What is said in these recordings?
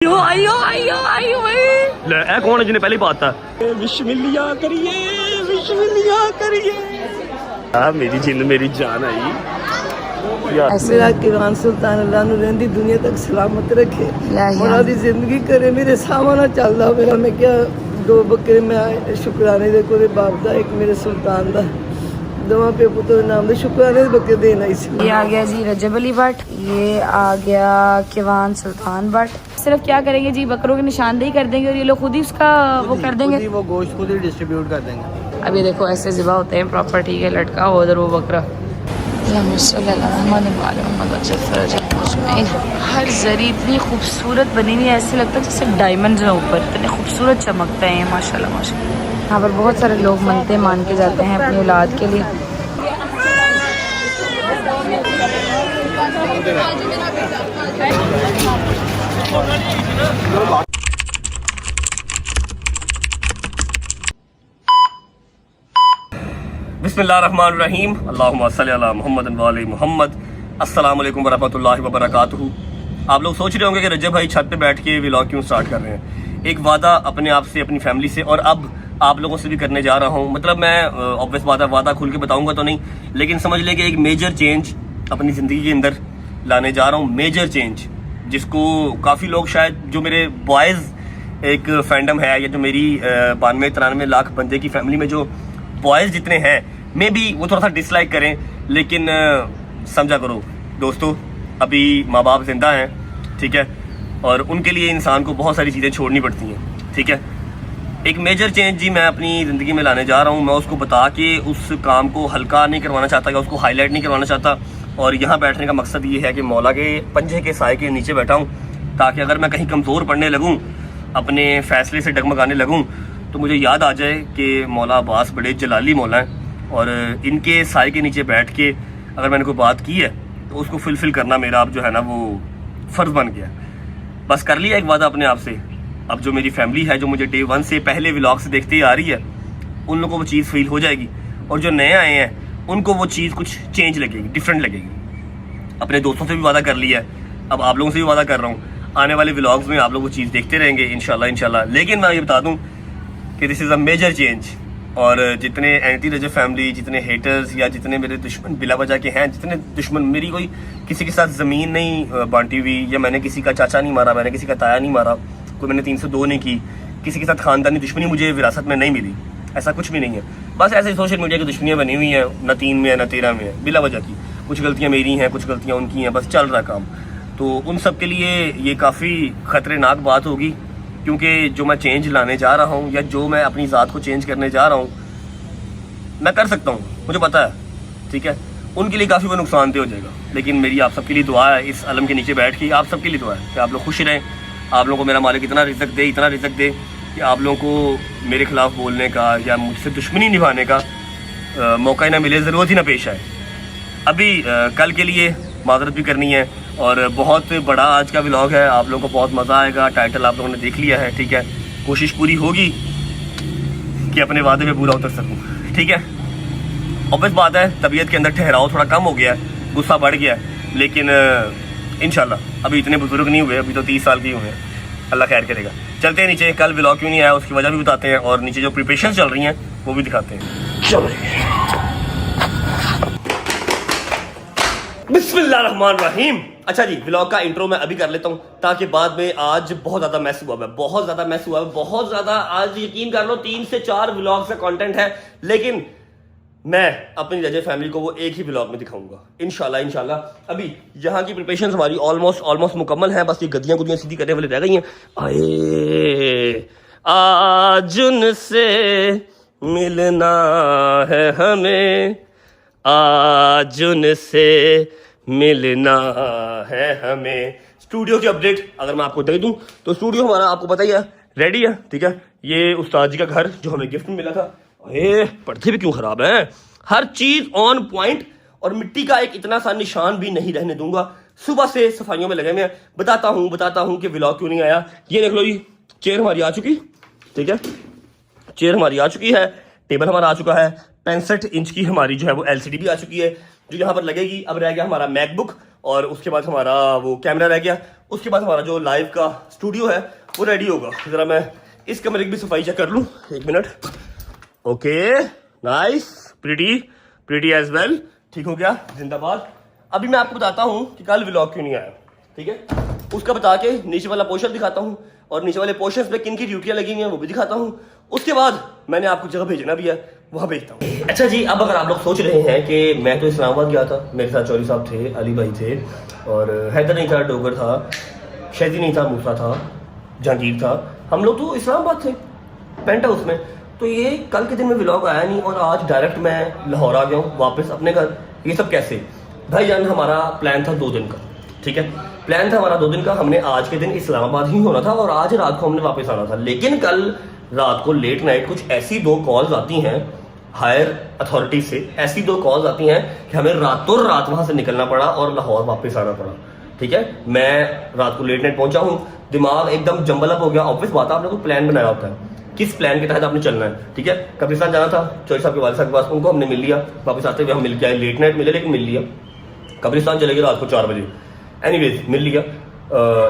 आइयो आइयो आइयो भाई ਲੈ ਇਹ ਕੌਣ ਹੈ ਜਿਹਨੇ ਪਹਿਲੇ ਹੀ ਪਾਤਾ विश मिलिया करिए ਆ ਮੇਰੀ ਜਿੰਨ ਮੇਰੀ ਜਾਨ ਆਈ ਯਾਰ मेरा किरान सुल्तान अल्लाह नु रहंदी दुनिया तक सलामत रखे मोरा दी जिंदगी करे मेरे सामने चलदा होवे मैं क्या दो बकरे मैं शुक्राने दे कोरे बाप दा एक मेरे सुल्तान दा दोवां पे पुत्र नाम दे शुक्राने दे बकरे देना इस ये आ गया जी रजब अली भट्ट, ये आ गया किवान सुल्तान भट्ट। सिर्फ क्या करेंगे जी, बकरों की निशानदेही कर देंगे और ये लोग खुद ही उसका वो कर देंगे, वो गोश्त खुद ही डिस्ट्रीब्यूट कर देंगे। अब ये देखो ऐसे ज़िबा होते हैं प्रॉपर, ठीक है, लटका हो उधर वो बकरा। हर जरी इतनी खूबसूरत बनी हुई है, ऐसे लगता है जैसे डायमंड्स हैं ऊपर, इतने खूबसूरत चमकते हैं माशाल्लाह माशाल्लाह। यहाँ पर बहुत सारे लोग मनते मान के जाते हैं अपनी औलाद के लिए। बिस्मिल्लाहिर्रहमानिर्रहीम अल्लाहुम्मा सल्ली अला मुहम्मद व आले मुहम्मद। अस्सलाम वालेकुम वरहमतुल्लाहि वबरकातुहू। आप लोग सोच रहे होंगे कि रजब भाई छत पे बैठ के व्लॉग क्यों स्टार्ट कर रहे हैं। एक वादा अपने आप से, अपनी फैमिली से और अब आप लोगों से भी करने जा रहा हूँ। मतलब मैं ऑब्वियस बात है, वादा खुल के बताऊंगा तो नहीं, लेकिन समझ लें कि एक मेजर चेंज अपनी ज़िंदगी के अंदर लाने जा रहा हूँ। मेजर चेंज जिसको काफ़ी लोग, शायद जो मेरे बॉयज़ एक फैंडम है, या जो मेरी 92-93 लाख बंदे की फैमिली में जो बॉयज़ जितने हैं, मे बी वो थोड़ा सा डिसलाइक करें, लेकिन समझा करो दोस्तों, अभी माँ बाप जिंदा हैं, ठीक है, और उनके लिए इंसान को बहुत सारी चीज़ें छोड़नी पड़ती हैं, ठीक है। एक मेजर चेंज जी मैं अपनी ज़िंदगी में लाने जा रहा हूँ। मैं उसको बता के उस काम को हल्का नहीं करवाना चाहता, या उसको हाईलाइट नहीं करवाना चाहता। और यहाँ बैठने का मकसद ये है कि मौला के पंजे के साए के नीचे बैठा हूँ, ताकि अगर मैं कहीं कमज़ोर पड़ने लगूँ, अपने फ़ैसले से डगमगाने लगूँ, तो मुझे याद आ जाए कि मौला अब्बास बड़े जलाली मौला हैं, और इनके साए के नीचे बैठ के अगर मैंने कोई बात की है तो उसको फुलफ़िल करना मेरा अब जो है ना वो फ़र्ज़ बन गया। बस कर लिया एक वादा अपने आप से। अब जो मेरी फैमिली है, जो मुझे डे 1 से पहले व्लॉग से देखते ही आ रही है, उन लोगों को वो चीज़ फील हो जाएगी, और जो नए आए हैं उनको वो चीज़ कुछ चेंज लगेगी, डिफरेंट लगेगी। अपने दोस्तों से भी वादा कर लिया है, अब आप लोगों से भी वादा कर रहा हूँ। आने वाले व्लॉग्स में आप लोग वो चीज़ देखते रहेंगे इंशाल्लाह। लेकिन मैं ये बता दूँ कि this is a major change, और जितने एंटी रजब फैमिली, जितने हेटर्स या जितने मेरे दुश्मन बिला वजह के हैं, जितने दुश्मन, मेरी कोई किसी के साथ ज़मीन नहीं बांटी हुई, या मैंने किसी का चाचा नहीं मारा, मैंने किसी का ताया नहीं मारा, कोई मैंने 302 नहीं की, किसी के साथ ख़ानदानी दुश्मनी मुझे विरासत में नहीं मिली, ऐसा कुछ भी नहीं है। बस ऐसे सोशल मीडिया की दुश्मनियाँ बनी हुई हैं, न 3 में है न 13 में है, बिला वजह की। कुछ गलतियाँ मेरी हैं, कुछ गलतियाँ उनकी हैं, बस चल रहा काम। तो उन सब के लिए ये काफ़ी ख़तरनाक बात होगी, क्योंकि जो मैं चेंज लाने जा रहा हूँ, या जो मैं अपनी ज़ात को चेंज करने जा रहा हूँ, मैं कर सकता हूँ, मुझे पता है, ठीक है। उनके लिए काफ़ी वो नुकसानदेह हो जाएगा, लेकिन मेरी आप सबके लिए दुआ है, इस अलम के नीचे बैठ के आप सबके लिए दुआ है कि आप लोग खुश रहें, आप लोगों को मेरा मालिक इतना रिज़्क़ दे, इतना रिज़्क़ दे कि आप लोगों को मेरे ख़िलाफ़ बोलने का या मुझसे दुश्मनी निभाने का मौका ही ना मिले, ज़रूरत ही ना पेश आए। अभी कल के लिए माज़रत भी करनी है, और बहुत बड़ा आज का व्लॉग है, आप लोगों को बहुत मज़ा आएगा। टाइटल आप लोगों ने देख लिया है, ठीक है। कोशिश पूरी होगी कि अपने वादे में पूरा उतर सकूँ, ठीक है। ऑब्वियस बात है, तबीयत के अंदर ठहराव थोड़ा कम हो गया है, गुस्सा बढ़ गया है, लेकिन इंशाल्लाह अभी इतने बुजुर्ग नहीं हुए, अभी तो 30 साल के हुए हैं, अल्लाह खैर करेगा। चलते हैं नीचे, कल व्लॉग क्यों नहीं आया उसकी वजह भी बताते हैं, और नीचे जो प्रिपरेशन चल रही हैं वो भी दिखाते हैं। चलो बिस्मिल्लाहिर्रहमानिर्रहीम। अच्छा जी, व्लॉग का इंट्रो मैं अभी कर लेता हूँ, ताकि बाद में, आज बहुत ज़्यादा मैस हुआ है, बहुत ज़्यादा मैस हुआ है, बहुत ज़्यादा। आज यकीन कर लो 3 से 4 व्लॉग का कंटेंट है, लेकिन मैं अपनी रजब फैमिली को वो एक ही व्लॉग में दिखाऊंगा इंशाल्लाह। अभी यहाँ की प्रिपरेशन हमारी ऑलमोस्ट मुकम्मल है, बस ये गद्दियाँ गुद्दियाँ सीधी करने वाली रह गई हैं। आए आज उनसे मिलना है हमें, आज उनसे मिलना है हमें। स्टूडियो की अपडेट अगर मैं आपको दे दूं तो स्टूडियो हमारा आपको पता ही है, रेडी है, ठीक है। ये उस्ताद जी का घर जो हमें गिफ्ट में मिला था। पर्दे भी क्यों खराब हैं, हर चीज ऑन पॉइंट, और मिट्टी का एक इतना सा निशान भी नहीं रहने दूंगा। सुबह से सफाइयों में लगे हुए हैं। बताता हूँ कि व्लॉग क्यों नहीं आया। ये देख लो जी, चेयर हमारी आ चुकी, ठीक है, चेयर हमारी आ चुकी है, टेबल हमारा आ चुका है, 65 इंच की हमारी जो है वो LCD भी आ चुकी है, जो यहाँ पर लगेगी। अब रह गया हमारा मैकबुक, और उसके बाद हमारा वो कैमरा रह गया। उसके बाद हमारा जो लाइव का स्टूडियो है वो रेडी होगा। जरा मैं इस कमरे की भी सफाई चेक कर लूँ, 1 minute. Okay, nice, pretty as well, ठीक हो गया, जिंदाबाद। अभी मैं आपको बताता हूँ कि कल व्लॉग क्यों नहीं आया, ठीक है, उसका बता के नीचे वाला पोर्शन दिखाता हूँ और नीचे वाले पोर्शन पे किन की ड्यूटियां लगी हुई हैं वो भी दिखाता हूँ। उसके बाद मैंने आपको जगह भेजना भी है, वहां भेजता हूँ। अच्छा जी, अब अगर आप लोग सोच रहे हैं कि मैं तो इस्लामाबाद गया था, मेरे साथ चौधरी साहब थे, अली भाई थे, और हैदर नहीं था, डोगर था, शहजी नहीं था, मूसा था, जहांगीर था, हम लोग तो इस्लामाबाद थे पेंट हाउस में। तो ये कल के दिन में व्लॉग आया नहीं और आज डायरेक्ट मैं लाहौर आ गया हूँ वापस अपने घर। ये सब कैसे भाईजान? हमारा प्लान था 2 दिन का, ठीक है, प्लान था हमारा 2 दिन का। हमने आज के दिन इस्लामाबाद ही होना था और आज रात को हमने वापस आना था। लेकिन कल रात को लेट नाइट कुछ ऐसी 2 कॉल्स आती हैं हायर अथॉरिटी से, ऐसी 2 कॉल्स आती हैं कि हमें रातों रात वहां से निकलना पड़ा और लाहौर वापस आना पड़ा, ठीक है। मैं रात को लेट नाइट पहुंचा हूँ, दिमाग एकदम जंबल अप हो गया। ऑब्वियस बात है, आपने कोई प्लान बनाया होता है, किस प्लान के तहत आपने चलना है, ठीक है। कब्रिस्तान जाना था चौधरी साहब के वालिद साहब के पास, उनको हमने मिल लिया, वापस आते हुए हम मिल गए, लेट नाइट मिले लेकिन मिल लिया। कब्रिस्तान चले गए रात को 4 बजे, एनीवेज मिल लिया।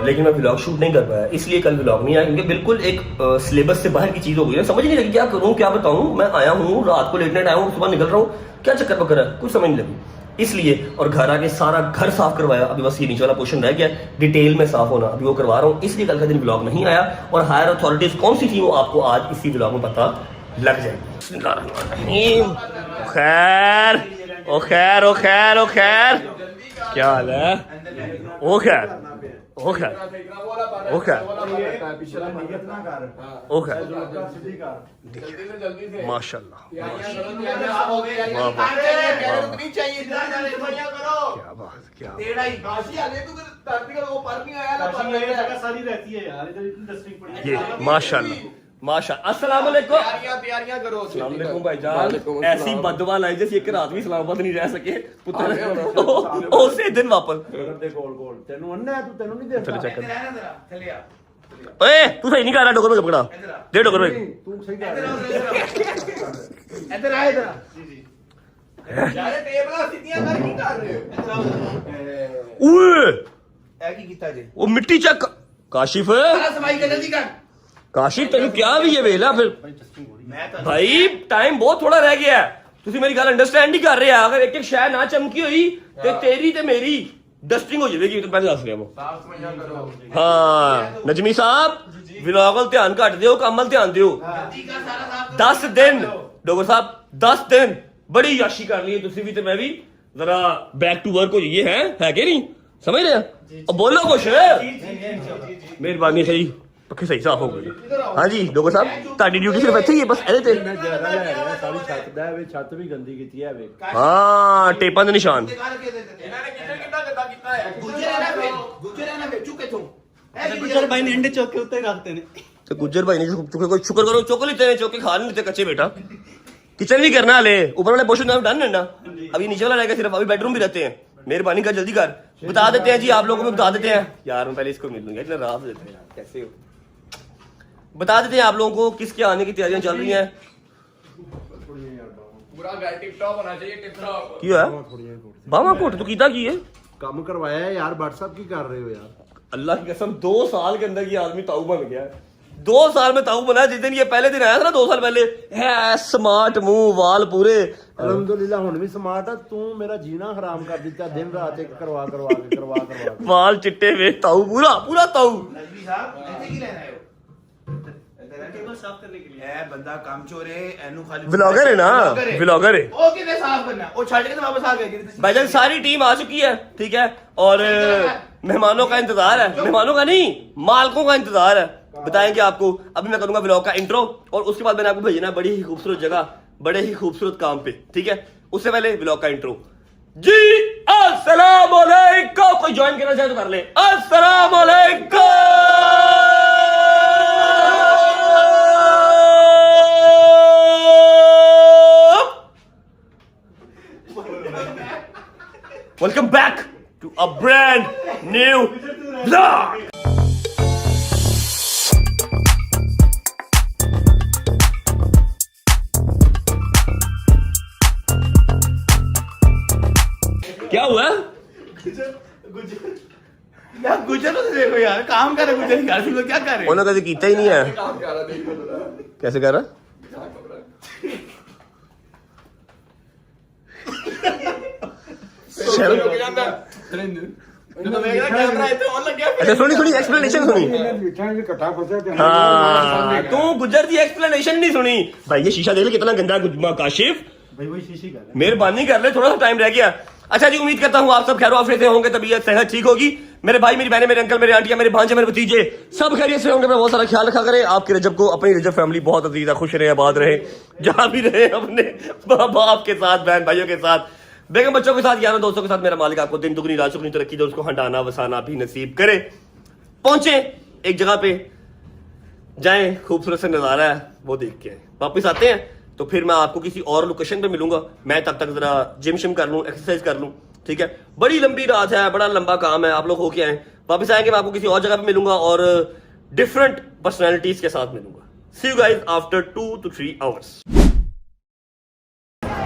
लेकिन मैं व्लॉग शूट नहीं कर पाया, इसलिए कल व्लॉग नहीं आया, क्योंकि बिल्कुल एक सिलेबस से बाहर की चीज हो गई है। समझ नहीं लगी क्या करूं क्या बताऊं। मैं आया हूं रात को लेट नाइट आया हूं, सुबह निकल रहा हूं, क्या चक्कर पकड़ है, कुछ समझ नहीं लगी, इसलिए। और घर आके सारा घर साफ करवाया, अभी बस ये नीचे वाला पोर्शन रह गया डिटेल में साफ होना, अभी वो करवा रहा हूँ, इसलिए कल का दिन व्लॉग नहीं आया। और हायर अथॉरिटीज कौन सी थी वो आपको आज इसी व्लॉग में पता लग जाएगी। खैर ओ खैर ओ खैर ओ खैर, क्या हाल है? ओ खैर ओ खैर ओ खैर ओ खैर, माशाल्लाह, क्या बात, क्या ये माशाल्लाह माशाल्लाह। अस्सलाम वालेकुम, अस्सलाम वालेकुम भाईजान। ऐसी बदवा लाई जैसे एक रात भी इस्लामाबाद नहीं रह सके पुत्र, उसे दिन वापस चलो चेक कर। ओए तू सही नहीं कर रहा, डोगर में पकड़ा दे, डोगर में तू सही कर रहा है। इधर आ, इधर यार टेबल स्थितियां कर की कर रहे हो? ओए ए की कीता जी? वो मिट्टी चेक काशिफ, सारा सफाई कर जल्दी कर काशिफ, तेन क्या भी ये वेला फिर भाई, टाइम बहुत थोड़ा रह गया है, तुसी मेरी गल अंडरस्टैंड ही कर रहे हैं। अगर एक एक शय ना चमकी हुई ते तेरी ते मेरी डस्टिंग हो जाएगी। तो पहले दस रहे वो साफ सफाई करो। हाँ नजमी साहब, व्लॉग वल ध्यान घट दियो, कम वल ध्यान दियो। 10 दिन डोगर साहब, 10 दिन बड़ी याशी कर ली तुसी भी ते मैं भी, जरा बैक टू वर्क हो जाइए, है कि नहीं? समझ रहे हैं? अब बोलो कुछ, मेहरबानी सही पक्के सही साफ हो गए। हाँ जी डोगर साहब, ताड़ी ड्यूटी सिर्फ ਇੱਥੇ ਹੀ ਹੈ ਬਸ ਇਹਦੇ ਤੇ। मैं ज्यादा ले रहा सारी छत दा है, छत भी गंदी कीती है वे। हाँ ਟੇਪਾਂ ਦੇ ਨਿਸ਼ਾਨ। ਇਹਨਾਂ ਨੇ ਕਿੰਨਾ ਗੰਦਾ ਕੀਤਾ ਹੈ। ਗੁੱਜਰ ਨਾ ਵੇਚੂ ਕਿਥੋਂ? गुजर भाई ने अंडे चौक के उत्ते रखते ने। तो गुज्जर भाई ने चुके कोई शुक्र करो, चुक लेते हैं, चौके खा नहीं लेते कच्चे बेटा। किचन भी करना ले, ऊपर वाले पोर्शन डन है ना, अभी नीचे वाला रहेगा सिर्फ, अभी बेडरूम भी रहते हैं। मेहरबानी कर जल्दी कर, बता देते हैं जी आप लोगों को, बता देते हैं यार, मैं पहले इसको मिल लूंगा, इतना रात देते हैं कैसे हो, बता देते हैं आप लोगों को किसके आने की तैयारियां चल रही हैं। पूरा घर टिप टॉप होना चाहिए, टिप टॉप। क्यों है बाबा कोट तू कीता की है? काम करवाया है यार, व्हाट्सएप की कर रहे हो यार? अल्लाह की कसम 2 साल के अंदर ये आदमी ताऊ बन गया है। 2 साल में ताऊ बना। जिस दिन ये पहले दिन आया था ना 2 साल पहले, है स्मार्ट मुंह वाल पूरे, अल्हम्दुलिल्लाह हुन भी स्मार्ट है। तू मेरा जीना हराम कर दिता, दिन रात एक करवा के वाल चिट्टे वे, ताऊ पूरा पूरा ताऊ। नजमी साहब ऐसे की लेना है टेबल साफ करने के लिए ए बंदा काम चोर है, एनु खाली व्लॉगर है ना, व्लॉगर है। ओ किने साफ करना, ओ छाड़ के तो वापस आ गए। भाईजान सारी टीम आ चुकी है, ठीक है, और मेहमानों का इंतजार है, मेहमानों का नहीं मालकों का इंतजार है। बताएंगे आपको, अभी मैं करूंगा व्लॉग का इंट्रो और उसके बाद मैंने आपको भेजना है बड़ी ही खूबसूरत जगह, बड़े ही खूबसूरत काम पे, ठीक है। उससे पहले व्लॉग का इंट्रो जी। अस्सलाम वालेकुम, कोई ज्वाइन करना चाहे तो कर ले। अस्सलाम वालेकुम, welcome back to a brand new vlog. क्या हुआ? यार गुजर तो देखो यार, काम कर रहे गुजर यार, तुम लोग क्या कर रहे हो? उन्होंने कभी कीता ही नहीं है। कैसे कर रहा? अच्छा सुनी एक्सप्लेनेशन सुनी। हाँ तू गुजर दी एक्सप्लेनेशन नहीं सुनी भाई। ये शीशा देख ले कितना गंदा है काशिफ, मेहरबानी कर ले, थोड़ा सा टाइम रह गया। अच्छा जी, उम्मीद करता हूँ आप सब खैर आफियत से होंगे, तबीयत सेहत ठीक होगी। मेरे भाई, मेरी बहनें, मेरे अंकल, मेरे आंटियां, मेरे भांजे, मेरे भतीजे सब खैरियत से होंगे। मैं बहुत सारा ख्याल रखा करें। आपके रजब को, अपनी रजब फैमिली बहुत अजीज है, खुश रहे, आबाद रहे, जहां भी रहे, अपने बाप के साथ, बहन भाइयों के साथ, बेगम बच्चों के साथ, यारों दोस्तों के साथ। मेरा मालिक आपको दिन दुगनी रात चुगनी तरक्की दे, उसको हटाना वसाना भी नसीब करे। पहुंचे एक जगह पे, जाएं, खूबसूरत सा नजारा है वो देख के आए, वापिस आते हैं तो फिर मैं आपको किसी और लोकेशन पे मिलूंगा। मैं तब तक जरा जिम शिम कर लूं, एक्सरसाइज कर लूं, ठीक है। बड़ी लंबी रात है, बड़ा लंबा काम है, आप लोग होके आए। वापस आएंगे, मैं आपको किसी और जगह पे मिलूंगा और डिफरेंट पर्सनैलिटीज के साथ मिलूंगा। See you guys after 2 to 3 hours।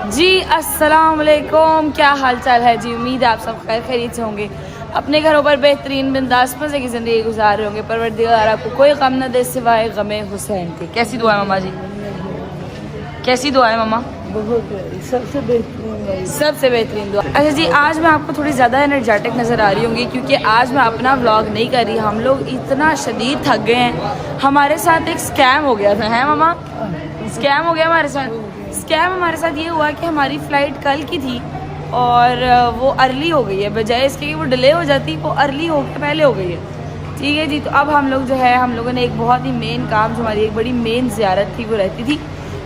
जी अस्सलाम वालेकुम, क्या हाल चाल है जी? उम्मीद है आप सब खैरियत से होंगे, अपने घरों पर बेहतरीन बिंदास मज़े की ज़िंदगी गुजार रहे होंगे। परवरदिगार आपको कोई गम न दे सिवाय गमे हुसैन के। कैसी दुआ है मामा जी? कैसी दुआ है मामा? बहुत सबसे बेहतरीन, सबसे बेहतरीन दुआ। अच्छा जी, आज मैं आपको थोड़ी ज़्यादा एनर्जेटिक नज़र आ रही होंगी क्योंकि आज मैं अपना व्लॉग नहीं कर रही। हम लोग इतना शदीद थक गए हैं। हमारे साथ एक स्कैम हो गया था, है मामा? स्कैम हो गया हमारे साथ। स्कैम हमारे साथ ये हुआ कि हमारी फ़्लाइट कल की थी और वो अर्ली हो गई है, बजाय इसके कि वो डिले हो जाती, वो अर्ली हो के पहले हो गई है। ठीक है जी, तो अब हम लोग जो है, हम लोगों ने एक बहुत ही मेन काम, जो हमारी एक बड़ी मेन ज़ियारत थी वो रहती थी,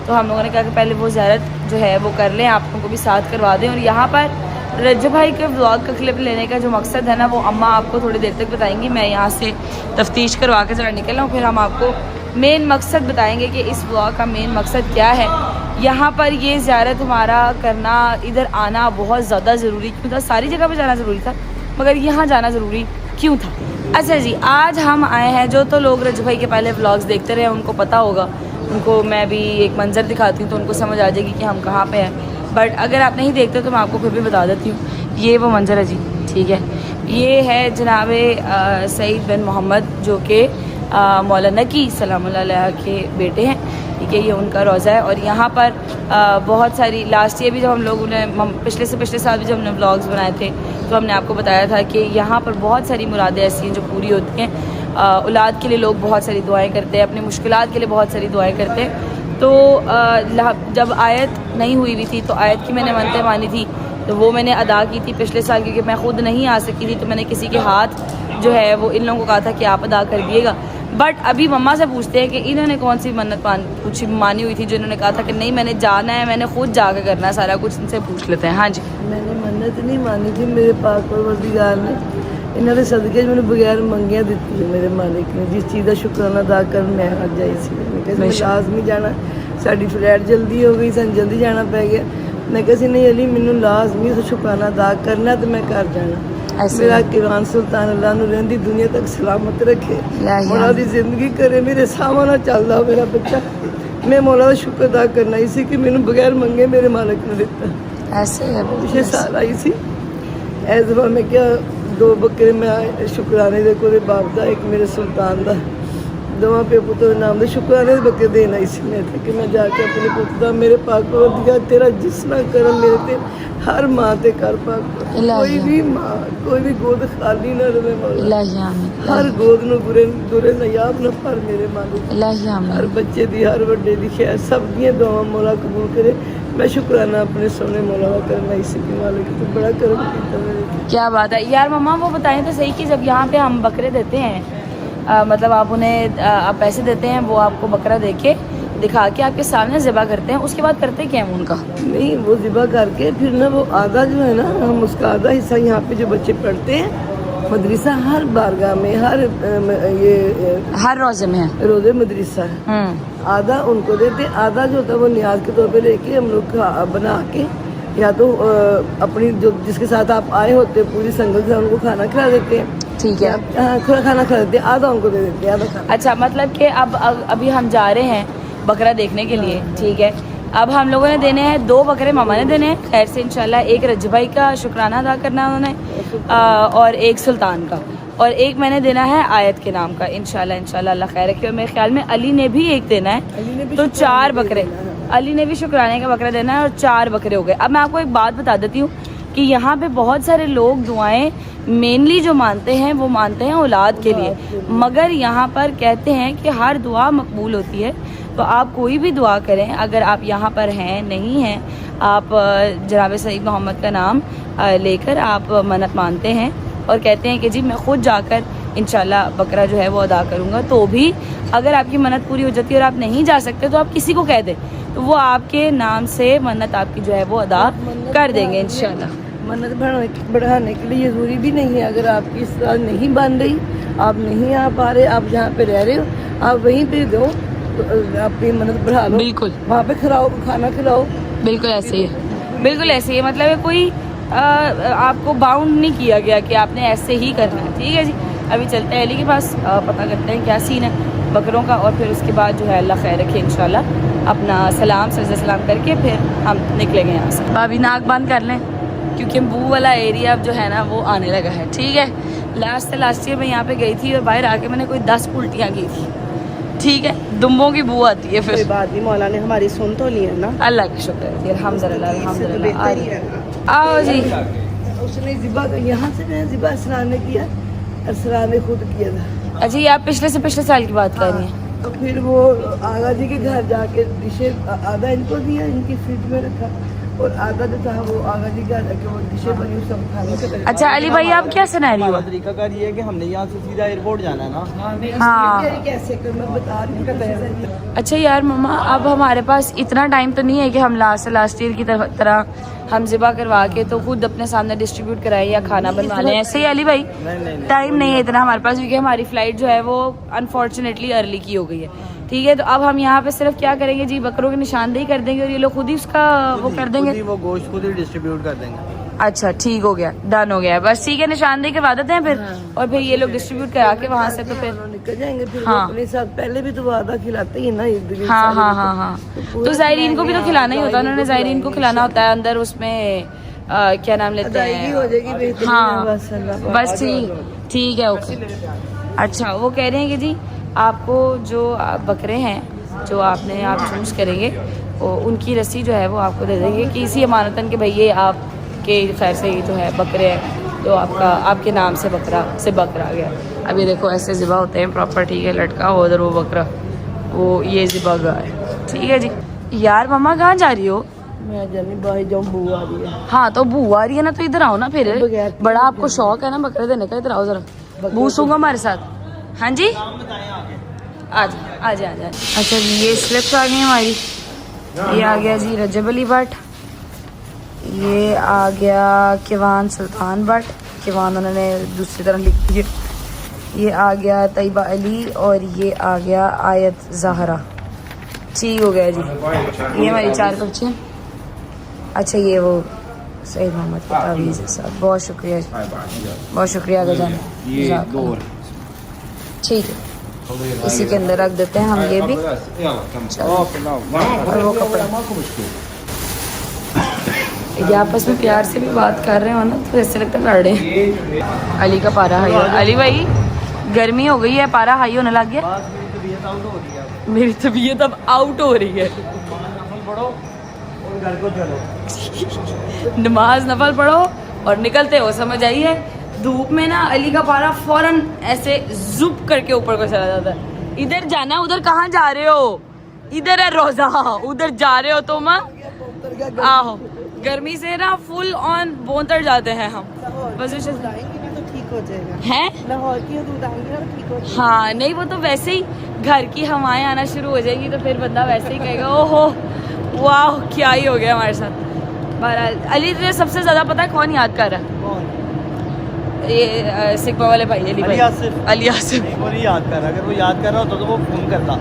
तो हम लोगों ने कहा कि पहले वो ज़ियारत जो है वो कर लें, आप लोगों को भी साथ करवा दें। और यहाँ पर रज्जब भाई के व्लॉग का क्लिप लेने का जो मकसद है ना, वो अम्मा आपको थोड़ी देर तक बताएंगी। मैं यहाँ से तफ्तीश करवा के ज़रा निकल आऊँ, फिर हम आपको मेन मकसद बताएंगे कि इस व्लॉग का मेन मकसद क्या है। यहाँ पर ये ज़ियारत हमारा करना, इधर आना बहुत ज़्यादा ज़रूरी क्यों था? सारी जगह पर जाना ज़रूरी था, मगर यहाँ जाना ज़रूरी क्यों था? अच्छा जी, आज हम आए हैं, जो तो लोग रज्जब भाई के पहले व्लॉग्स देखते रहे उनको पता होगा, उनको मैं भी एक मंज़र दिखाती हूँ तो उनको समझ आ जाएगी कि हम कहाँ पे हैं। बट अगर आप नहीं देखते तो मैं आपको फिर भी बता देती हूँ। ये वो मंज़र है जी, ठीक है। ये है जनाब सईद बिन मोहम्मद, जो कि मौलाना की सलामुल्लाह अलैह के बेटे हैं, ठीक है। ये उनका रोज़ा है और यहाँ पर बहुत सारी, लास्ट ईयर भी जब हम लोगों ने, पिछले से पिछले साल भी जब हमने व्लॉग्स बनाए थे तो हमने आपको बताया था कि यहाँ पर बहुत सारी मुरादें ऐसी हैं जो पूरी होती हैं। औलाद के लिए लोग बहुत सारी दुआएं करते हैं, अपनी मुश्किलात के लिए बहुत सारी दुआएं करते हैं। तो जब आयत नहीं हुई हुई थी तो आयत की मैंने मन्नतें मानी थी, तो वो मैंने अदा की थी पिछले साल, क्योंकि मैं खुद नहीं आ सकी थी, तो मैंने किसी के हाथ जो है वो इन लोगों को कहा था कि आप अदा कर दिएगा। बट अभी मम्मा से पूछते हैं कि इन्होंने कौन सी मन्नत मानी हुई थी जो इन्होंने कहा था कि नहीं मैंने जाना है, मैंने खुद जाकर करना है सारा कुछ। इनसे पूछ लेते हैं। हाँ जी, मैंने मन्नत नहीं मानी थी, मेरे पाक परवरदिगार ने इन्होंने सदके मैंने बगैर मंगिया दी है मेरे मालिक ने, जिस चीज़ का शुक्राना अदा कर मैं आज आई सी। मैं लाजमी जाना, साड़ी फ्लाइट जल्दी हो गई, सन जल्दी जाना पै गया। मैं किसी नहीं अली मैनू लाजमी तो शुक्राना अदा करना, तो मैं घर जाना। मेरा किरान सुल्तान अल्लाह नूं रहंदी दुनिया तक सलामत रखे, मौला दी जिंदगी करे, मेरे सामने चलदा हो मेरा बच्चा। मैं मौला का शुक्र अदा करना ही सी कि मैनू बगैर मंगे मेरे मालिक ने दिता। ऐसे है पिछले साल आई सी, इस दफा मैं क्या 2 बकरे मैं शुक्राने दे कोले बाप दा, एक मेरे सुल्तान दा, दोवां पे पुत्र नाम दे शुक्राने दे बकरे देन आई सी मैं कि मैं जाके अपने पुत्र दा, मेरे पाक परवरदिगार तेरा जिसना करम मेरे ते हर माँ ते कर पाक, कोई भी माँ, कोई भी गोद खाली ना रहे मौला, हर गोद नूं गुरे नयाब न पर मेरे मालिक, हर बच्चे दी, हर वड्डे दी खैर, सब दी दुआवां मौला कबूल करे। मैं शुक्राना अपने सोने मौला का करना इसी की मालिक, तो बड़ा करम कीता मेरे। क्या बात है यार। मम्मा वो बताएं तो सही कि जब यहाँ पे हम बकरे देते हैं, मतलब आप उन्हें आप पैसे देते हैं, वो आपको बकरा देके दिखा के आपके सामने ज़िबा करते हैं, उसके बाद करते क्या है उनका? नहीं, वो ज़िबा करके फिर ना वो आधा जो है ना, हम उसका आधा हिस्सा यहाँ पे जो बच्चे पढ़ते हैं मदरसा, हर बारगाह में, हर ये हर रोज़े में है, रोज़े मदरसा है, आधा उनको देते, आधा जो होता है वो न्याज के तौर पे लेके हम लोग बना के, या तो अपनी जो जिसके साथ आप आए होते पूरी संगत से उनको खाना खिला देते हैं, ठीक है। हाँ, खाना खिला देते हैं, आधा उनको दे देते हैं, आधा खाना। अच्छा, मतलब कि अब अभी हम जा रहे हैं बकरा देखने के लिए, ठीक है। अब हम लोगों ने देने हैं 2 बकरे, मामा ने देने हैं खैर से इंशाल्लाह। एक रज्जब भाई का शुक्राना अदा करना है उन्होंने, और एक सुल्तान का। और एक मैंने देना है आयत के नाम का, इंशाल्लाह इंशाल्लाह अल्लाह खैर रखे। और मेरे ख्याल में अली ने भी एक देना है, तो 4 बकरे। अली ने भी शुक्राने का बकरा देना है और 4 बकरे हो गए। अब मैं आपको एक बात बता देती हूँ कि यहाँ पे बहुत सारे लोग दुआएं मेनली जो मानते हैं वो मानते हैं औलाद के लिए, मगर यहाँ पर कहते हैं कि हर दुआ मकबूल होती है। तो आप कोई भी दुआ करें, अगर आप यहाँ पर हैं नहीं हैं, आप जनाब सईद मोहम्मद का नाम लेकर आप मन्नत मानते हैं और कहते हैं कि जी मैं ख़ुद जाकर इंशाल्लाह बकरा जो है वो अदा करूँगा, तो भी अगर आपकी मन्नत पूरी हो जाती है और आप नहीं जा सकते तो आप किसी को कह दें, तो वो आपके नाम से मन्नत आपकी जो है वो अदा कर देंगे इंशाल्लाह। मन्नत बढ़ाने के लिए ज़रूरी भी नहीं है, अगर आपकी इस तरह नहीं बन रही, आप नहीं आ पा रहे, आप जहाँ पे रह रहे हो आप वहीं पे दो, तो अपनी मन्नत बढ़ा लो, बिल्कुल वहाँ पे खिलाओ, खाना खिलाओ। बिल्कुल ऐसे ही है, बिल्कुल ऐसे ही है। मतलब है कोई आपको बाउंड नहीं किया गया कि आपने ऐसे ही करना है। ठीक है जी, अभी चलते हैं अली के पास, पता करते हैं क्या सीन है बकरों का, और फिर उसके बाद जो है अल्लाह खैर रखे इंशाल्लाह अपना सलाम सलाम करके फिर हम निकलेंगे यहाँ से। अभी नाक बंद कर लें क्योंकि बू वाला एरिया अब जो है ना वो आने लगा है। ठीक है, लास्ट ईयर मैं यहाँ पे गई थी और बाहर आके मैंने कोई 10 उल्टियाँ की थी। ठीक है, दुम्बों की बू आती है फिर। कोई बात नहीं, मौला ने हमारी सुन तो ली है ना, अल्लाह का शुक्र है जी, अल्हम्दुलिल्लाह अल्हम्दुलिल्लाह। आओ जी, उसने जिबा यहाँ से मैं जिबा असरान ने किया, असरान ने खुद किया था। अच्छा ये आप पिछले से पिछले साल की बात कर रही हैं? तो फिर वो आगा जी के घर जाके डिशें आधा इनको दिया, इनकी फ्रिज में रखा, और आधा जो था वो आगा जी के घर जाके वो डिशें बनी सब खाने से। अच्छा अली भाई आप क्या सिनेरियो है? तरीकाकार ये है कि हमने यहाँ से सीधा एयरपोर्ट जाना है ना। हाँ कैसे कर मैं बता रही हूँ। अच्छा यार मम्मा, अब हमारे पास इतना टाइम तो नहीं है कि हम लास्ट ईयर की तरह हम ज़िबा करवा के तो खुद अपने सामने डिस्ट्रीब्यूट कराएं या खाना बनवा लें। ऐसे ही अली भाई टाइम नहीं है इतना हमारे पास, क्योंकि हमारी फ़्लाइट जो है वो अनफॉर्चुनेटली अर्ली की हो गई है। ठीक है, तो अब हम यहाँ पे सिर्फ क्या करेंगे जी, बकरों की निशानदेही कर देंगे और ये लोग खुद ही उसका वो कर देंगे, वो गोश्त खुद ही डिस्ट्रीब्यूट कर देंगे। अच्छा ठीक हो गया, डन हो गया, बस ठीक है, निशानदेही करवा देते हैं फिर। और फिर ये लोग डिस्ट्रीब्यूट करा के वहाँ से तो फिर निकल जाएंगे। फिर हाँ। अपने साथ पहले भी तो वो आधा खिलाते ही ना हाँ हाँ हाँ हाँ, तो ज़ायरीन को भी तो खिलाना ही होता है, उन्होंने ज़ायरीन को खिलाना होता है अंदर उसमें क्या नाम लेते हैं, हो जाएगी बेहतरीन। हाँ बस अल्लाह बस ठीक है ओके। अच्छा वो कह रहे हैं कि जी आपको जो बकरे हैं जो आपने आप चूज़ करेंगे वो उनकी रस्सी जो है वो आपको दे देंगे कि इसी अमानतन के भैया आपके खैर से ही जो है बकरे हैं तो आपका आपके नाम से बकरा आ गया। अभी देखो ऐसे ज़िबा होते हैं प्रॉपर। ठीक है, लटका हो उधर वो बकरा, वो ये ज़िबा गाय। ठीक है जी। यार मम्मा कहाँ जा रही हो? मैं जानी भाई जाऊँ, बू आ रही है। हाँ तो बू आ रही है ना, तो इधर आओ ना फिर, बड़ा आपको शौक है ना बकरे देने का, इधर आओ जरा, बू सूंगा हमारे साथ। हाँ जी आ जा। अच्छा जी ये स्लिप्स आ गई हमारी, ये आ गया जी रजब अली भट्ट, ये आ गया किवान सुल्तान भट्ट, किवान उन्होंने दूसरी तरह लिख दी, ये आ गया तैयबा अली और ये आ गया आयत ज़हरा। ठीक हो गया जी, ये हमारी 4 बच्चे। अच्छा ये वो सईद मोहम्मद की तावीज़ है साहब, बहुत शुक्रिया बहुत शुक्रिया गजान। ठीक है, इसी के अंदर रख देते हैं हम ये भी। और वो कपड़ा ये आपस में प्यार से भी बात कर रहे हो ना तो ऐसे लगता है लड़ रहे। अली का पारा हाई, अली भाई गर्मी हो गई है, पारा हाई होने लग गया। मेरी तबीयत अब आउट हो रही है। नमाज नफल पढ़ो और निकलते हो, समझ आई है। धूप में ना अली का पारा फौरन ऐसे जुप करके ऊपर को चला जाता है। इधर जाना, उधर कहाँ जा रहे हो? इधर है रोजा, उधर जा रहे हो तुम? आहो, गर्मी से ना फुल ऑन बोंतर जाते हैं हम। बस तो ठीक हो जाएगा है लाहौर की दूध आएंगे ना, ठीक हो जाएगा। हाँ नहीं, वो तो वैसे ही घर की हवाएं आना शुरू हो जाएगी तो फिर बंदा वैसे ही कहेगा ओहो वाह क्या ही हो गया हमारे साथ। बहरहाल अली तुझे सबसे ज्यादा पता है कौन याद कर रहा है? ये सिकमा वाले भाई अली आसिफ। वो नहीं याद कर रहा, अगर वो याद कर रहा होता तो वो फोन करता,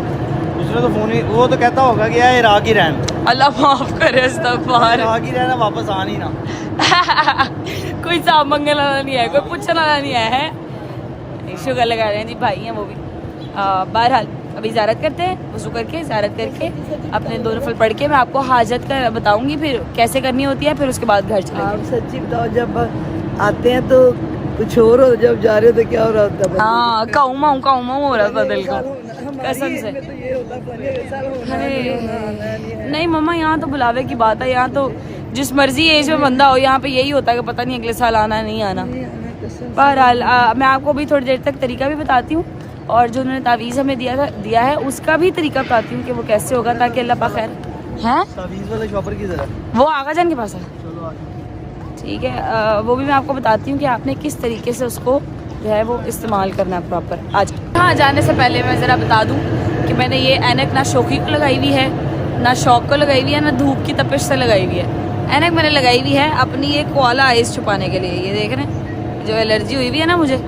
उसने तो फोन ही, वो तो कहता होगा कि यार इराक ही रहना, अल्लाह माफ करे, इस्तग़फ़ार, इराक ही रहना, वापस आ नहीं ना। कोई साहब मंगने वाला नहीं है, कोई पूछने वाला नहीं है। शुगर लगा रहे हैं जी भाई हैं वो भी। बहरहाल अभी ज़ियारत करते हैं, वज़ू करके ज़ियारत करके अपने 2 नफल पढ़ के मैं आपको हाजत का बताऊंगी फिर कैसे करनी होती है, फिर उसके बाद घर चलेंगे। आप सच्ची बताओ, जब आते हैं तो कुछ और हो, जब जा रहे थे क्या हो रहा था? हाँ काऊ हो रहा था दिल को हमारी कसम एज से। में तो ये होता था, अगले साल होना अरे है। नहीं मम्मा, यहाँ तो बुलावे की बात है। यहाँ तो जिस मर्जी एज में बंदा हो, यहाँ पे यही होता है कि पता नहीं अगले साल आना नहीं आना। बहरहाल मैं आपको भी थोड़ी देर तक तरीका भी बताती हूँ, और जो उन्होंने तावीज़ हमें दिया है उसका भी तरीका बताती हूँ कि वो कैसे होगा, ताकि अल्लाह पा खैर है। तावीज़ वाले शॉपर की तरह वो आगा जान के पास है, ठीक है। वो भी मैं आपको बताती हूँ कि आपने किस तरीके से उसको जो है वो इस्तेमाल करना है प्रॉपर। आज हाँ, जाने से पहले मैं ज़रा बता दूँ कि मैंने ये ऐनक ना शौकी को लगाई हुई है, ना शौक को लगाई हुई है, ना धूप की तपिश से लगाई हुई है। ऐनक मैंने लगाई हुई है अपनी ये कोआला आइज़ छुपाने के लिए। ये देख रहे हैं, जो एलर्जी हुई हुई है ना मुझे,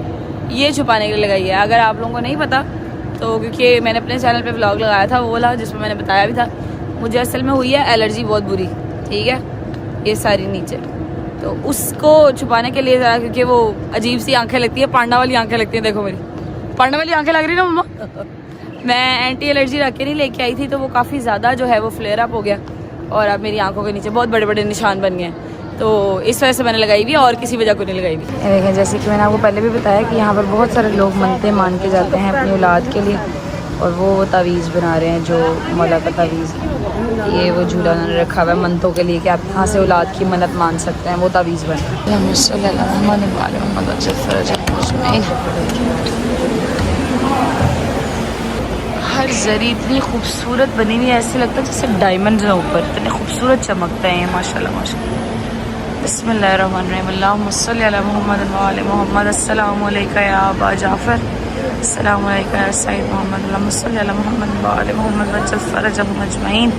ये छुपाने के लिए लगाई है। अगर आप लोगों को नहीं पता तो, क्योंकि मैंने अपने चैनल पे व्लॉग लगाया था वो वाला, जिसमें मैंने बताया भी था, मुझे असल में हुई है एलर्जी बहुत बुरी, ठीक है, ये सारी नीचे, तो उसको छुपाने के लिए ज़रा, क्योंकि वो अजीब सी आंखें लगती है, पांडा वाली आंखें लगती हैं। देखो मेरी पांडा वाली आंखें लग रही ना मम्मा। मैं एंटी एलर्जी रख के नहीं लेके आई थी, तो वो काफ़ी ज़्यादा जो है वो फ्लेयर अप हो गया, और अब मेरी आंखों के नीचे बहुत बड़े बड़े निशान बन गए, तो इस वजह से मैंने लगाई हुई, और किसी वजह को नहीं लगाई हुई। देखें, जैसे कि मैंने आपको पहले भी बताया कि यहाँ पर बहुत सारे लोग मनते मान के जाते हैं अपनी औलाद के लिए, और वो तावीज़ बना रहे हैं, जो मौला का तावीज़। ये वो झूला उन्होंने रखा हुआ है मनतों के लिए कि आप यहाँ से औलाद की मन्नत मान सकते हैं, वो तावीज़ बन हर जरी इतनी खूबसूरत बनी हुई है, ऐसे लगता है जैसे डायमंड है ऊपर, इतने खूबसूरत चमकते हैं माशाल्लाह माशाल्लाह। बिस्मिल्लाहिर्रहमानिर्रहीम, अल्लाहुम्मा सल्ली अला मुहम्मद व आले मुहम्मद। अस्सलामु अलैका या अबा जाफ़र, अस्सलामु अलैका या सय्यद मोहम्मद, अल्लाहुम्मा सल्ली अला मुहम्मद व आले मुहम्मद वज्जल फ़रजहुम अजमईन।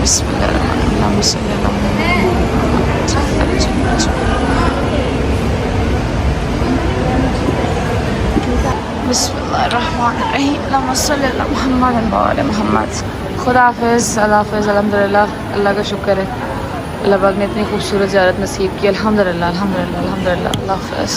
बिस्मिल्लाहिर्रहमानिर्रहीम, अल्लाहुम्मा सल्ली अला मुहम्मद वज्जल फ़रजहुम अजमईन। बिस्मिल्लाहिर्रहमानिर्रहीम, अल्लाहुम्मा सल्ली अला मुहम्मद व आले मुहम्मद। खुदा हाफ़िज़, अल्लाह हाफ़िज़, अल्हम्दुलिल्लाह, अल्लाह का शुक्र है, अल्लाह पाक ने इतनी खूबसूरत ज़ियारत नसीब की, अल्हम्दुलिल्लाह अल्हम्दुलिल्लाह अल्हम्दुलिल्लाह, अल्लाह हाफ़िज़।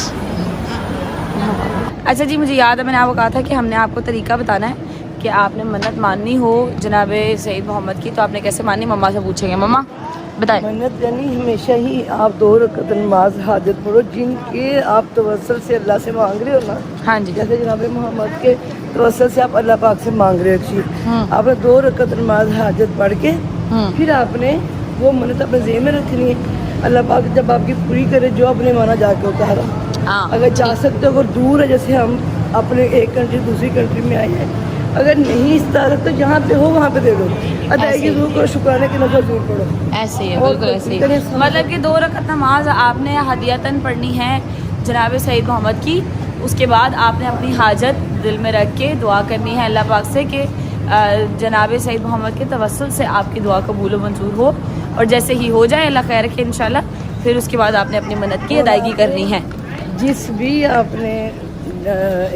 अच्छा जी, मुझे याद है मैंने आपको कहा था कि हमने आपको तरीका बताना है कि आपने मन्नत माननी हो जनाब सईद मोहम्मद की, तो आपने कैसे माननी, मम्मा से पूछेंगे। मम्मा बताएं। मन्नत यानी हमेशा ही आप 2 रकात नमाज हाजत पढ़ो, जिनके आप तवस्सुल से अल्लाह से मांग रहे हो ना। हाँ जी, जैसे जनाब मोहम्मद के तवस्सुल से आप अल्लाह पाक से मांग रहे हो चीज, आपने 2 रकात नमाज हाजत पढ़ के फिर आपने वो मन्नत अपने ज़हन में रखनी है। अल्लाह पाक जब आपकी पूरी करे, जो आपने माना जाके उतारा। अगर जा सकते हो, अगर दूर है, जैसे हम अपने एक कंट्री दूसरी कंट्री में आए हैं, अगर नहीं इस तरह तो जहाँ पे हो वहाँ पे दे दो, अदायगी जरूर करो, शुक्राने की नज़र जरूर पढ़ो। ऐसे ही है, बिल्कुल ऐसे ही है। मतलब कि 2 रकात नमाज आपने हदियतन पढ़नी है जनाब सईद मोहम्मद की। उसके बाद आपने अपनी हाजत दिल में रख के दुआ करनी है अल्लाह पाक से कि जनाब सईद मोहम्मद के तवस्सुल से आपकी दुआ कबूल मंजूर हो, और जैसे ही हो जाए अल्लाह खैर रखे इंशाल्लाह, फिर उसके बाद आपने अपनी मन्नत की अदायगी करनी है। जिस भी आपने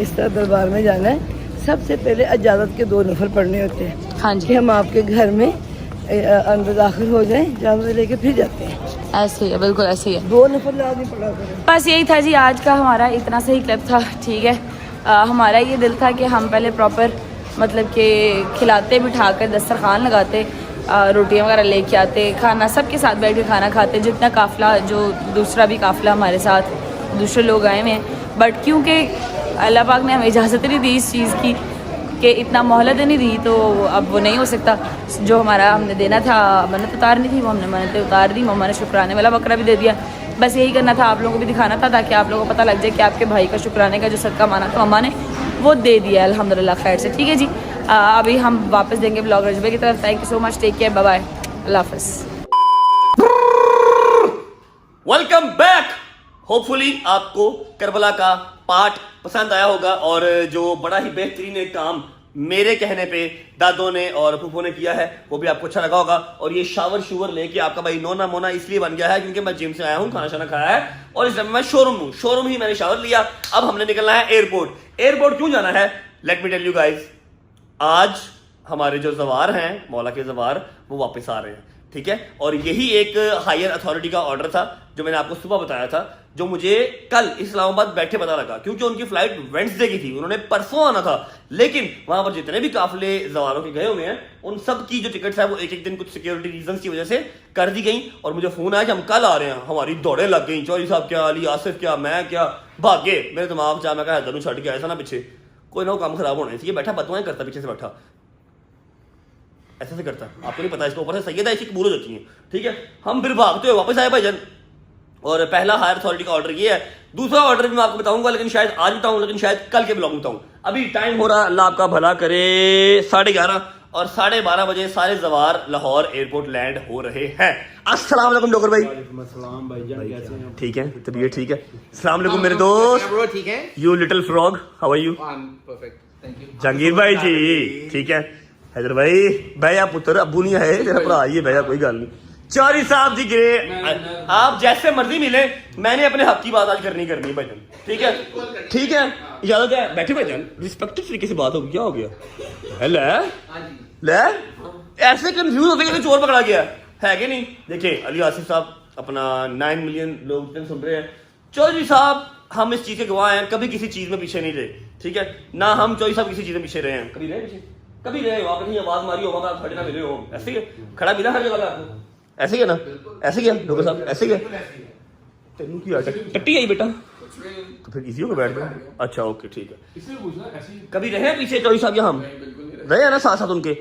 इस तरह दरबार में जाना है, सबसे पहले इजाज़त के 2 नफल पढ़ने होते हैं। हाँ जी, कि हम आपके घर में अंदर दाखिल हो जाएं, इजाज़त लेके फिर जाते हैं। ऐसे ही है, बिल्कुल ऐसे ही है। 2 नफल लाज़मी पढ़ा करें। बस यही था जी आज का हमारा इतना सही क्लिप था, ठीक है। हमारा ये दिल था कि हम पहले प्रॉपर मतलब कि खिलाते, बिठाकर दस्तरखान लगाते, रोटियां वगैरह लेके आते, खाना सबके साथ बैठ के खाना खाते, जितना काफ़िला, जो दूसरा भी काफ़िला हमारे साथ दूसरे लोग आए हुए हैं। बट क्योंकि अल्लाह पाक ने हमें इजाज़त नहीं दी इस चीज़ की, कि इतना मोहलत नहीं दी, तो अब वो नहीं हो सकता। जो हमारा हमने देना था, मन्नत उतारनी थी, वो हमने मन्नतें उतार दी। मम्मा ने शुक्राने वाला बकरा भी दे दिया। बस यही करना था, आप लोगों को भी दिखाना था, ताकि आप लोगों को पता लग जाए कि आपके भाई का शुक्राने का जो सदका माना था मम्मा ने, वो दे दिया अल्हम्दुलिल्लाह खैर से, ठीक है जी। अभी हम वापस देंगे ब्लॉग रजबे की तरफ। Thank you so much, take care, bye bye, अल्लाह हाफ़िज़। Welcome back. होपफुली आपको करबला का पार्ट पसंद आया होगा, और जो बड़ा ही बेहतरीन एक काम मेरे कहने पे दादों ने और फूफो ने किया है, वो भी आपको अच्छा लगा होगा। और ये शावर शूवर लेके आपका भाई नोना मोना इसलिए बन गया है क्योंकि मैं जिम से आया हूँ, खाना शाना खाया है, और इस समय मैं शोरूम हूँ, शोरूम ही मैंने शावर लिया। अब हमने निकलना है एयरपोर्ट। एयरपोर्ट क्यों जाना है, let me tell you guys. आज हमारे जो जवार हैं, मौला के जवार, वो वापस आ रहे हैं, ठीक है। और यही एक हायर अथॉरिटी का ऑर्डर था, जो मैंने आपको सुबह बताया था जो मुझे कल इस्लामाबाद बैठे पता लगा, क्योंकि उनकी फ्लाइट वेडनेसडे की थी, उन्होंने परसों आना था, लेकिन वहां पर जितने भी काफिले जवारों के गए हुए हैं उन सब की जो टिकट्स है वो एक एक दिन कुछ सिक्योरिटी रीजन की वजह से कर दी गई। और मुझे फोन आया कि हम कल आ रहे हैं, हमारी दौड़े लग गई, चौधरी साहब क्या, अली आसिफ क्या, मैं क्या, भागे। मेरे दिमाग चाह मैं कहा हैदर छड़ के आया था ना पीछे, कोई ना काम खराब होने चाहिए, बैठा बतवाएं करता पीछे से बैठा ऐसे से करता, आपको नहीं पता, इसके ऊपर से सैयद है, इसकी कबूल हो जाती है, ठीक है। हम फिर भागते हुए वापस आए भाईजान, और पहला हायर अथॉरिटी का ऑर्डर ये है, दूसरा ऑर्डर भी मैं आपको बताऊंगा, लेकिन शायद आज बताऊं, लेकिन शायद कल के ब्लॉग में बताऊं। अभी टाइम हो रहा, अल्लाह आपका भला करे, 11:30, और 12:30 बजे सारे जवार लाहौर एयरपोर्ट लैंड हो रहे हैं। अस्सलाम वालेकुम डॉक्टर भाई। ठीक है, तबीयत ठीक है। अस्सलाम वालेकुम मेरे दोस्त, ठीक है। You little frog, how are you? Perfect, thank you. Jahangir भाई जी ठीक है। हैदर भाई भैया पुत्र अबू नहीं है तेरा भरा, ये भैया कोई गल नहीं। चौधरी साहब जी गिरे, आप जैसे मर्जी मिले, मैंने अपने हक की बात आज करनी है भाईजान, ठीक है, ठीक है, इजाजत है, बैठे भाईजान, रिस्पेक्टेड तरीके से बात होगी। क्या हो गया ले ऐसे कंफ्यूज होते कि चोर पकड़ा गया है कि नहीं? देखिए अली आसिफ साहब अपना 9 मिलियन लोग सुन रहे हैं, चौधरी साहब हम इस चीज के गवाह हैं, कभी किसी चीज में पीछे नहीं रहे, ठीक है ना, हम चौधरी साहब किसी चीज में पीछे रहे हैं, कभी रहे पीछे, कभी रहे हो आप, कहीं आवाज मारी होगा आप खड़े ना मिले हो, ऐसे ही खड़ा मिला हर जगह आपको, ऐसे ही है ना, ऐसे ही है डॉक्टर साहब, ऐसे ही है। तेनू की टट्टी आई बेटा, तो फिर इसी हो बैठ गए। अच्छा ओके ठीक है, कभी रहे पीछे चौधरी साहब, हम रहे हैं ना साथ साथ उनके।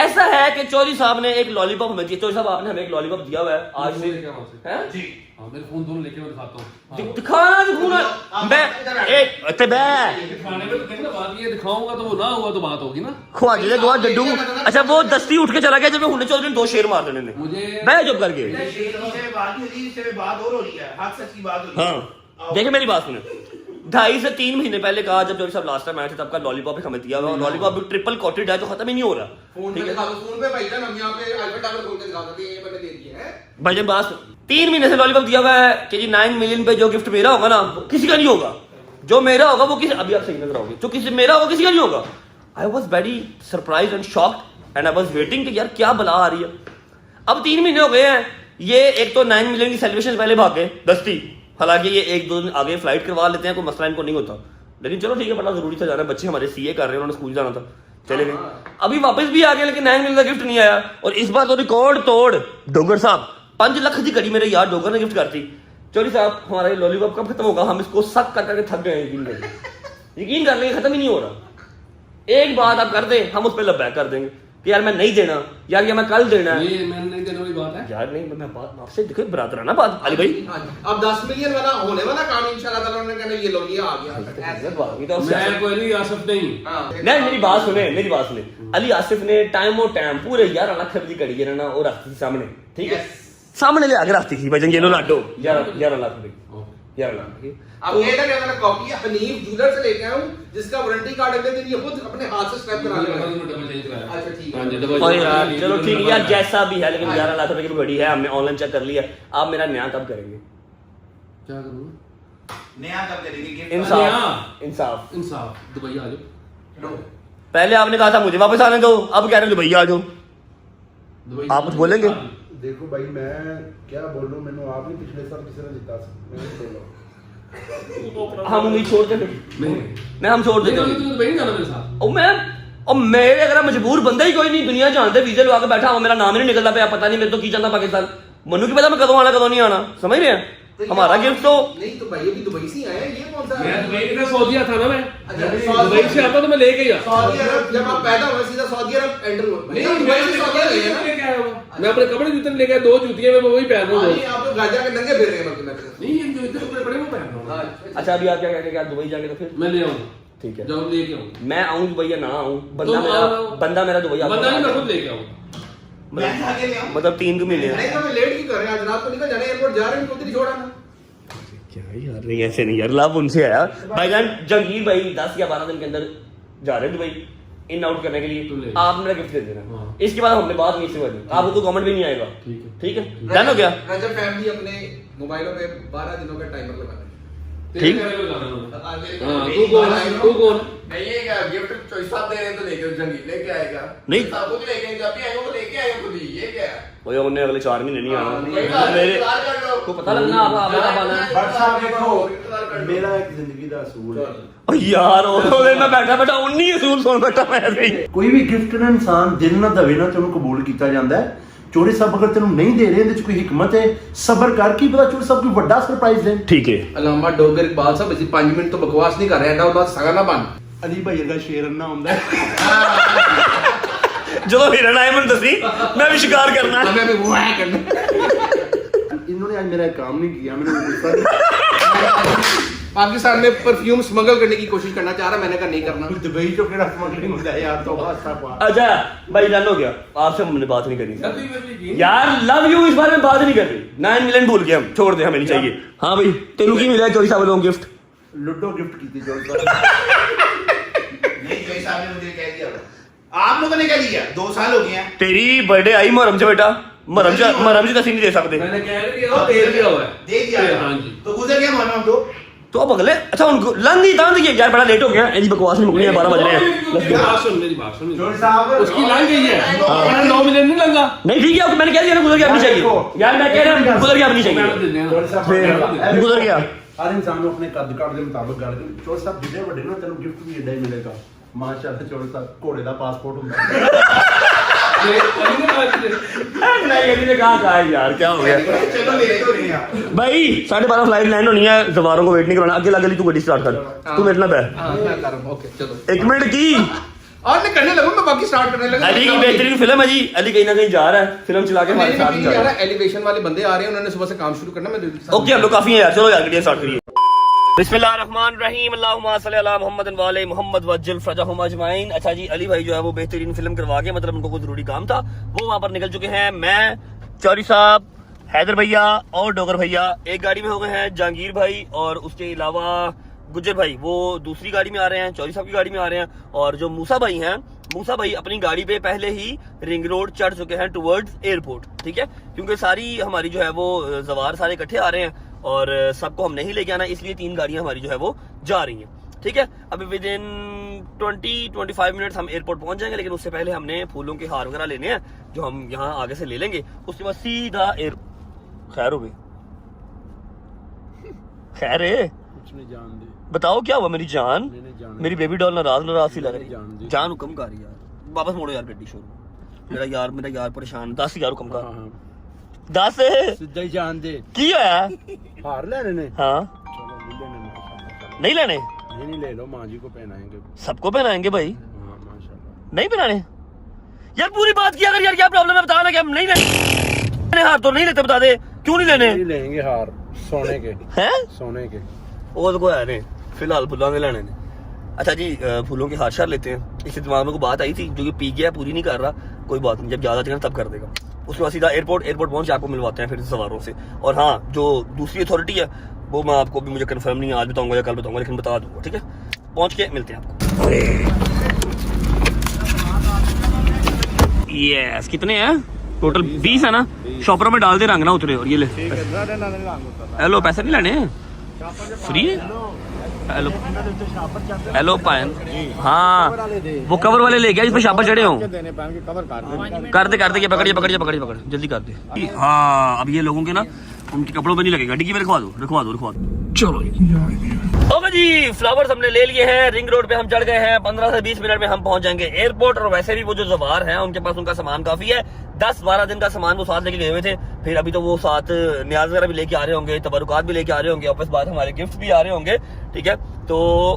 ऐसा है कि चौधरी साहब ने एक लॉलीपॉप हमें दिया, चौधरी साहब आपने हमें एक लॉलीपॉप दिया हुआ है आज से, हैं जी? मेरे फोन दोनों लेके मैं दिखाता हूँ, दिखाना दिखाना मैं एक अच्छे बे दिखाने में तो देखना, बात ये दिखाऊंगा तो वो ना हुआ तो बात होगी ना, ख्वाजे दे दुआ डड्डू। अच्छा वो दस्ती उठ के चला गया जब हमने चौधरी ने 2 शेर मार देने ने, मुझे मैं चुप करके। बात और हो रही है, हक सच की बात हो रही है। हाँ देखिए मेरी बात सुने, 2.5 से 3 महीने पहले कहा जब चौधरी साहब लास्ट टाइम आए थे, तब का लॉलीपॉप हमें दिया हुआ, लॉलीपॉप भी ट्रिपल कोटेड है जो खत्म ही नहीं हो रहा। फोन पे दिखा दो, फोन पे भाईजान हम यहाँ पे अल्फा टावर खोल के दिखा देते हैं, ये मैंने दे दिया है भाईजान। बात 3 महीने से लॉलीपॉप दिया हुआ है कि जी 9 मिलियन पे जो गिफ्ट मेरा होगा ना किसी का नहीं होगा, जो मेरा होगा वो किसी, अभी आप सही नजर आओगे, जो किसी मेरा होगा किसी का नहीं होगा। I was very surprise and shocked and I was waiting कि यार क्या बला आ रही है। अब 3 महीने हो गए हैं, ये एक तो 9 मिलियन की सेलिब्रेशन पहले भाग गए दस्ती, हालांकि ये 1-2 दिन आगे फ्लाइट करवा लेते हैं, कोई मसला इनको नहीं होता, लेकिन चलो ठीक है, बड़ा जरूरी था जाना, बच्चे हमारे सीए कर रहे हैं, उन्होंने स्कूल जाना था, चले गए। अभी वापस भी आ गए, लेकिन 9 मिलियन का गिफ्ट नहीं आया। और इस बार तो रिकॉर्ड तोड़ डोगर साहब 5 लाख की कड़ी मेरे यार डोगर ने गिफ्ट करती। चौधरी साहब हमारा ये लॉलीपॉप कब खत्म होगा, हम इसको सक कर करके थक गए, यकीन कर लेंगे खत्म ही नहीं हो रहा। एक बात आप कर दें, हम उस पर लबैक कर देंगे कि यार मैं नहीं देना, यार ये मैं कल देना है, ये मैंने नहीं देने वाली बात है यार नहीं, मैं बात आपसे देखो बरादराना बात अली भाई। अब 10 मिलियन वाला होने वाला काम इंशाल्लाह ताला उन्होंने कहना ये लो ये आ गया। मैं कोई नहीं आ सकता ही नहीं, मेरी बात सुने, मेरी बात सुने, अली आसिफ ने टाइम टाइम पूरे 11 लाख की कड़ी है ना, और रखती सामने, ठीक है, सामने ले आके रखती थी भाई ये लो लाडो 11 लाख रुपए, 11 लाख। अब ये ना मैंने कॉपी हनीफ जूलर से लेके आया हूं, जिसका वारंटी कार्ड अगले दिन ये खुद अपने हाथ से स्टैम्प करा लेगा। अच्छा ठीक है, और यार चलो ठीक है यार, जैसा भी है, लेकिन 11 लाख रुपए की घड़ी है, हमने ऑनलाइन चेक कर लिया। आप मेरा न्याय कब करेंगे? क्या करूंगा? नया कब करेंगे? इंसाफ इंसाफ इंसाफ, दुबई आ जाओ। पहले आपने कहा था मुझे वापस आने दो, अब कह रहे हो दुबई आ जाओ, आप कुछ बोलेंगे? देखो भाई मैं क्या बोलूं, मैंने आप नहीं पिछले साल किसी ने जिता सकते, हम उम्मीद छोड़ देते, मैं हम छोड़ देते दुबई नहीं जाना मेरे साथ, और मेरे अगर मजबूर बंदा ही कोई नहीं, दुनिया जानते वीजे लगा के बैठा हूं, मेरा नाम ही नहीं निकलता पे, पता नहीं मेरे तो की जाता पाकिस्तान, मनु की पता मैं कदों आना कदों नहीं आना, समझ रहे हैं? हमारा गिफ्ट तो नहीं, तो भाई अभी दुबई से आया, ये कौन सा? मैं दुबई का सऊदीया था ना, मैं अच्छा, दुबई से आता तो मैं लेके गया। सऊदी अरब जब आप पैदा हुए सीधा सऊदी अरब एंटर हुए, नहीं दुबई से सऊदी अरब गए ना। लेके आया हुआ, मैं अपने कपड़े जूते लेके आया, 2 जूतियां मैं वही पहन रहा हूं। नहीं आप तो गाजा के नंगे फिर रहे हैं, बल्कि मैं नहीं ये जो इधर कपड़े पड़े वो पहन रहा हूं। अच्छा अभी आप क्या कहेंगे कि आप दुबई जाएंगे तो फिर मैं ले आऊंगा, ठीक है, जब लेके आऊंगा, मैं आऊं दुबई या ना आऊं, तुम बंदा मेरा दुबई बंदा नहीं, मैं खुद लेके आऊंगा। मैं आगे ले आऊं, मतलब 3 महीने नहीं तो मैं लेट क्यों कर रहे हैं? आज रात को निकल जाना, एयरपोर्ट जा रहे हैं, खुद ही छोड़ा ना। क्या यार, नहीं ऐसे नहीं यार, लाभ उनसे आया भाईजान। जंगीर भाई 10 या 12 दिन के अंदर जा रहे हैं दुबई इन आउट करने के लिए, आप मेरा गिफ्ट दे देना, इसके बाद हमने बात नहीं करनी, आपको कोई कमेंट भी नहीं आएगा, ठीक है, डन हो गया। रजब फैमिली अपने मोबाइलों पे 12 दिनों का टाइमर लगा दें, ठीक। तू कौन नहीं ये क्या गिफ्ट चॉइस आप दे रहे हैं तो लेके जंगीर लेके आएगा, नहीं साबुत लेके जब भी आएगा वो लेके आएगा खुद ही, ये क्या है? भाई उन्हें अगले 4 महीने नहीं आना मेरे को पता लगना आप आना है। बट साहब देखो मेरा एक जिंदगी का असूल है ओ यार ਉਹਦੇ ਮੈਂ ਬੈਠਾ 19 ਅਸੂਲ ਸੁਣ ਬੈਠਾ ਮੈਂ ਵੀ ਕੋਈ ਵੀ ਗਿਫਟ ਨਾ ਇਨਸਾਨ ਦਿਲ ਨਾ ਦਵੇ ਨਾ ਤੇ ਉਹਨੂੰ ਕਬੂਲ ਕੀਤਾ ਜਾਂਦਾ ਹੈ। ਚੋਰੀ ਸਾਹਿਬ ਅਗਰ ਤੈਨੂੰ ਨਹੀਂ ਦੇ ਰਹੇ ਇਹਦੇ ਚ ਕੋਈ ਹਿਕਮਤ ਹੈ, ਸਬਰ ਕਰ, ਕੀ ਪਤਾ ਚੋਰੀ ਸਾਹਿਬ ਕੋਈ ਵੱਡਾ ਸਰਪ੍ਰਾਈਜ਼ ਦੇਣ। ਠੀਕ ਹੈ ਅਲਾਮਾ ਡੋਗਰ ਇਕਬਾਲ ਸਾਹਿਬ ਅਸੀਂ 5 ਮਿੰਟ ਤੋਂ ਬਕਵਾਸ ਨਹੀਂ ਕਰ ਰਹੇ, ਐਡਾ ਉਹਦਾ ਸਗਾ ਨਾ ਬਣ। ਅਲੀ ਭਾਈ ਦਾ ਸ਼ੇਰ ਅੰਨਾ ਹੁੰਦਾ ਜਦੋਂ ਹਿਰਨ ਆਏ ਮੈਨੂੰ ਦੱਸੀ ਮੈਂ ਵੀ ਸ਼ਿਕਾਰ ਕਰਨਾ मैं भी वो है करना। इन्होंने आज मेरा काम नहीं किया, मैंने गुस्सा पाकिस्तान में परफ्यूम स्मगल करने की कोशिश करना चाह रहा, मैंने कहा नहीं करना। दुबई तो केड़ा स्मगलिंग होता है यार, तो बस अच्छा भाई डन हो गया, आपसे हमने बात नहीं करी यार, लव यू इस बारे में बात नहीं कर रही, 9 मिलियन भूल गए हम, छोड़ दे, हमें नहीं चाहिए। हाँ भाई तेनू की मिला चोरी साहब लोग गिफ्ट लूडो गिफ्ट की थी चोरी साहब नहीं, चोरी साहब ने मुझे कह दिया, आप लोगों ने क्या दिया? 2 साल हो गए हैं। तेरी बर्थडे आई मुहर्रम से बेटा, मुहर्रम से तसी नहीं दे सकते। मैंने कह दिया दे दिया हुआ है। दे दिया। हाँ जी। तो गुजर गया मुहर्रम तो अब अगले अच्छा उनको लंग ही तान दिए यार, बड़ा लेट हो गया, ऐसी बकवास नहीं मुकनी है, 12 बज रहे हैं। मेरी बात सुन, मेरी बात सुन। चोरी साहब उसकी लग गई है, मैंने 9 मिलियन नहीं लगा। नहीं ठीक है, मैंने कह दिया गुजर गया, अब नहीं चाहिए यार, मैं कह रहा हूं गुजर गया, अब नहीं चाहिए, चोरी साहब गुजर गया। हर इंसान को अपने कद काट के मुताबिक गल कर। चोर साहब जितने बड़े ना तेन गिफ्ट भी एडा ही मिलेगा माशाअल्लाह। चोर साहब घोड़े का पासपोर्ट होंगे नहीं कहा यार, क्या हो गया चलो लेट हो रही हैं भाई, 12:30 फ्लाइट लैंड होनी है, जवारों को वेट नहीं करवाना, आगे लगे तू गड्डी स्टार्ट कर, तू मेरे ना बैठ। हां मैं कर रहा हूं, ओके चलो 1 मिनट की और मैं करने लगा, मैं बाकी स्टार्ट करने लगा। अली की बेहतरीन फिल्म है जी, अली कहीं ना कहीं जा रहा है, फिल्म चला के हमारे साथ ही जा रहा है। एलिवेशन वाले बंदे आ रहे हैं, उन्होंने सुबह से काम शुरू करना, मैं ओके हम लोग काफी हैं यार, चलो यार गड्डी स्टार्ट करिए। बिस्मिल्लाहिर्रहमानिर्रहीम, अल्लाहुम्मा सल्ली अला मुहम्मद व आले मुहम्मद वज्जल फरजहुम अजमाइन। अच्छा जी, अली भाई जो है वो बेहतरीन फिल्म करवा के, मतलब उनको कोई जरूरी काम था, वो वहां पर निकल चुके हैं। मैं, चौरी साहब, हैदर भैया और डोगर भैया एक गाड़ी में हो गए हैं, जहांगीर भाई और उसके अलावा गुज्जर भाई वो दूसरी गाड़ी में आ रहे हैं, चौरी साहब की गाड़ी में आ रहे हैं, और जो मूसा भाई हैं, मूसा भाई अपनी गाड़ी पे पहले ही रिंग रोड चढ़ चुके हैं टुवर्ड्स एयरपोर्ट। ठीक है, क्योंकि सारी हमारी जो है वो जवार सारे इकट्ठे आ रहे हैं और सबको हम नहीं लेके आना, इसलिए 3 गाड़ियां हमारी जो है वो जा रही हैं। ठीक है, अभी विद इन 20-25 मिनट्स हम एयरपोर्ट पहुंच जाएंगे, लेकिन उससे पहले हमने फूलों के हार वगैरह लेने हैं जो हम यहाँ आगे से ले लेंगे, उसके बाद सीधा एयर। खैर हो गई, खैर है, कुछ नहीं जान दे, बताओ क्या हुआ मेरी जान, जान मेरी बेबी डॉल नाराज सी लग रही जान है, दी। जान हुक्म कर यार, वापस मोड़ो यार गड्डी शोर, मेरा यार परेशान, 10,000 हुक्म का 10 सीधा ही जान दे की होया हार लेने ने। हाँ चलो ले लेने माशाल्लाह। नहीं लेने, नहीं ले लो, माँ जी को पहनाएंगे। सबको पहनाएंगे भाई, हाँ माशाल्लाह। नहीं पहनाने यार, पूरी बात किया अगर यार, क्या प्रॉब्लम है बताना, कि हम नहीं लेने हार, तो नहीं लेते, बता दे क्यों नहीं लेने। नहीं लेंगे हार सोने के, हैं सोने के। वो तो है नहीं, फिलहाल फूलों के लेने ने। अच्छा जी, फूलों के हार शार लेते हैं, इससे दिमाग में को बात आई थी, जो कि पी गया पूरी नहीं कर रहा, कोई बात नहीं, जब ज्यादा चाहिए तब कर देगा। उसके बाद सीधा एयरपोर्ट पहुंच के आपको मिलवाते हैं फिर सवारों से। और हाँ, जो दूसरी अथॉरिटी है वो मैं आपको भी, मुझे कंफर्म नहीं आज बताऊंगा या कल बताऊंगा, लेकिन बता दूंगा। ठीक है, पहुंच के मिलते हैं आपको। यस, कितने हैं टोटल? 20 है ना, शॉपर में डाल दे, रंग ना उतरे। और ये ले, हेलो, पैसे नहीं लेने, फ्री है। हेलो हेलो पायन, हाँ वो कवर वाले ले गया जिसपे शापर चढ़े हों, कर दे ये पकड़ जल्दी कर दे। हाँ अब ये लोगों के ना उनके कपड़ों पे नहीं लगेगा, डिग्गी में रखवा दो। चलो ओके जी, फ्लावर्स हमने ले लिए हैं, रिंग रोड पे हम चढ़ गए हैं, 15 से 20 मिनट में हम पहुंच जाएंगे एयरपोर्ट। और वैसे भी वो जो जवार हैं उनके पास उनका सामान काफी है, 10-12 दिन का सामान वो साथ लेके गए हुए थे, फिर अभी तो वो साथ न्याज वगैरह भी लेके आ रहे होंगे, तबरुकात भी लेके आ रहे होंगे, वापस बाद हमारे गिफ्ट भी आ रहे होंगे। ठीक है, तो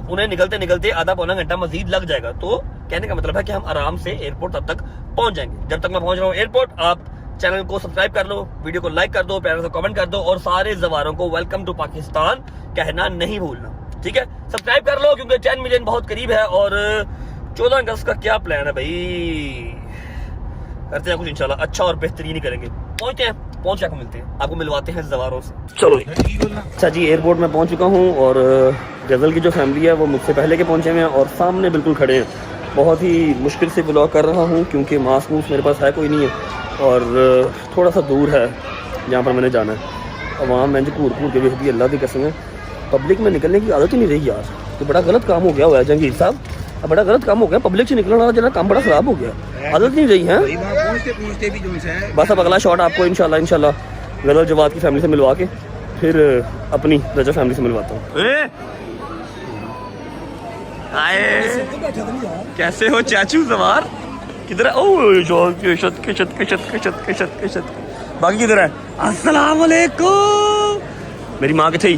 उन्हें निकलते आधा पौना घंटा मजीद लग जाएगा, तो कहने का मतलब है कि हम आराम से एयरपोर्ट तब तक पहुंच जाएंगे। जब तक मैं पहुंच रहा हूँ एयरपोर्ट, आप चैनल को सब्सक्राइब कर लो, वीडियो को लाइक कर दो, प्यारा सा कमेंट कर दो, और सारे जवारों को वेलकम टू पाकिस्तान कहना नहीं भूलना। ठीक है, सब्सक्राइब कर लो क्योंकि 10 मिलियन बहुत करीब है। और 14 अगस्त का क्या प्लान है भाई, करते हैं कुछ इंशाल्लाह अच्छा और बेहतरीन ही करेंगे। पहुंच के मिलते हैं, आपको मिलवाते हैं जवारों से। चलो अच्छा जी, एयरपोर्ट में पहुंच चुका हूं और गजल की जो फैमिली है वो मुझसे पहले के पहुंचे हुए हैं और सामने बिल्कुल खड़े हैं। बहुत ही मुश्किल से ब्लॉग कर रहा हूं क्योंकि मास्क मेरे पास है कोई नहीं है और थोड़ा सा दूर है जहाँ पर मैंने जाना है। और वहाँ मैंने घूर के देख दी, अल्लाह की कसम है पब्लिक में निकलने की आदत ही नहीं रही यार, तो बड़ा गलत काम हो गया हुआ है जहांगीर साहब। अब बड़ा गलत काम हो गया, पब्लिक से निकलना जरा काम बड़ा खराब हो गया, आदत नहीं रही है। पहुंचते भी जो है बस अब अगला शॉट आपको इंशाल्लाह गलत जवाब की फैमिली से मिलवा के फिर अपनी रजा फैमिली से मिलवाता हूँ। आए कैसे हो चाचू सवार, किधर है? ओह जॉन किशत बाकी किधर है? अस्सलाम वालेकुम। मेरी माँ किथे ही?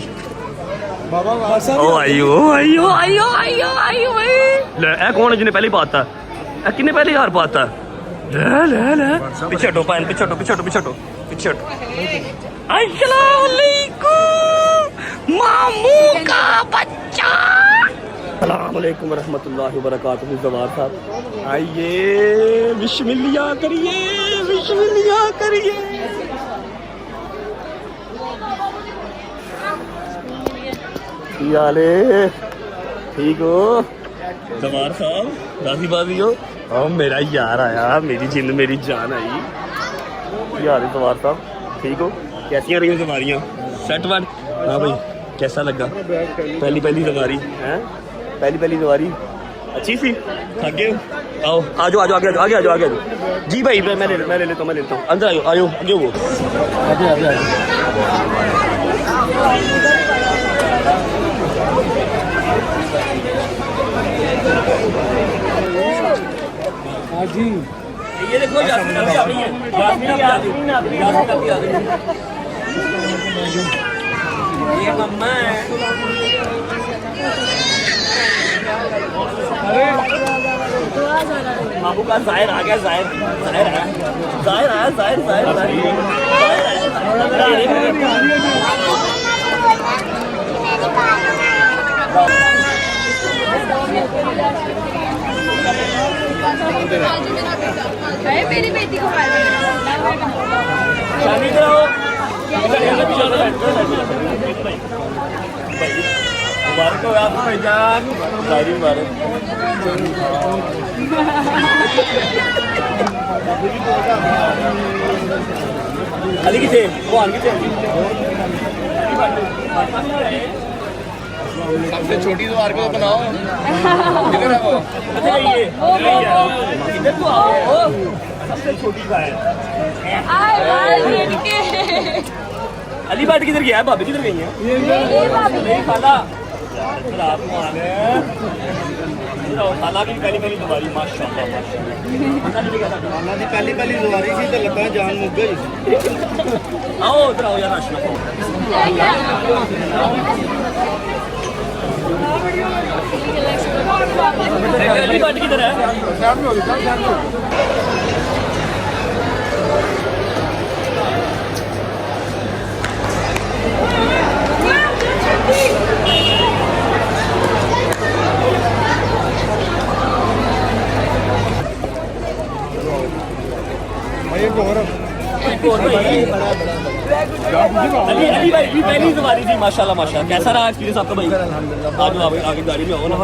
ओ आइयो ले ए कौन है जिन्हें पहले पाता है? किन्ने पहले यार पाता है? ले पीछे हटो पायल, पीछे हटो अस्सलाम वालेकुम मामू का बच्चा। अस्सलाम वालेकुम रहमतुल्लाहि व बरकातहू। जवार साहब आइए, बिस्मिल्लाह करिए। याले ठीक हो जवार साहब? राजी बाजी हो? हाँ मेरा यार आया, मेरी जिंद मेरी जान आई। यार जवार साहब ठीक हो? कैसी रही सवारियाँ? Set one? हाँ भाई कैसा लगा पहली सवारी है? पहली सवारी अच्छी सी? थक गए? आओ आ जाओ आगे जी भाई मैं लेता हूँ अंदर आयो आगे वो आगे जी ये देखो यास्मीन अभी आ रही है। ये मम्मा है। बाबू का जाहिर आ गया, जाहिर मेरी बेटी को शादी कराओ। मुबारक हो आपको भाईजान, सारी मुबारक। अली किथे वो आन किथे? सबसे छोटी द्वार को बनाओ। इधर आओ, इधर तो आओ। सबसे छोटी का है अली बाट किधर गया है? भाभी किधर गई है? मेरी खाला आप आ गए। खाला की पहली दुबारी माशाल्लाह पहली दुबारी थी तो लगा जान मुक गई। आओ उधर आओ यार अशरफ। अली बाट किधर है? अली भाई भी पहली सवारी थी माशाल्लाह। कैसा रहा एक्सपीरियंस आपका भाई? आगे गाड़ी में आओ ना।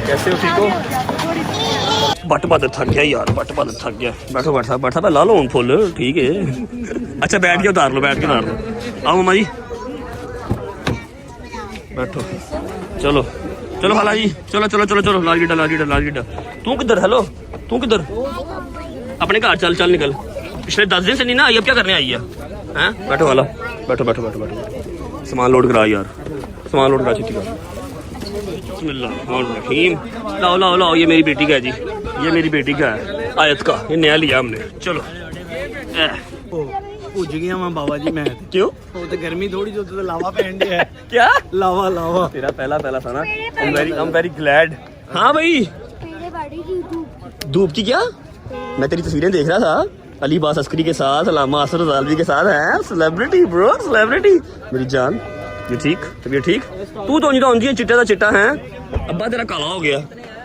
कैसे हो? ठीक हो? बट थक गया यार, थक गया। बैठो ला लो फुल ठीक है। अच्छा बैठ के उतार लो। आओ मामा जी बैठो। चलो खाला जी चलो लाल गिड्डा। तू किधर? हेलो तू किधर? अपने घर चल निकल। पिछले 10 दिन से नहीं ना आई, अब क्या करने आई है? बैठो वाला बैठो। सामान लोड करा यार, सामान लोड करा चुकी है। बिस्मिल्लाहिर्रहमानिर्रहीम। लाओ ये मेरी बेटी का है जी, ये मेरी बेटी का है आयत का, ये नया लिया हमने। चलो भुज गया मैं बाबा जी। मैं क्यों? वो तो गर्मी थोड़ी जो तो लावा पहन है। क्या लावा तेरा पहला था ना। I am very glad. हाँ भाई धूप की क्या? मैं तेरी तस्वीरें देख रहा था अली बास अस्करी के साथ, अलामा असर रज़ालवी के साथ। है सेलिब्रिटी ब्रो, सेलिब्रिटी। मेरी जान ये ठीक? तबीयत ठीक? तू तो नहीं चिट्टा चिट्टा है। अब्बा तेरा काला हो गया,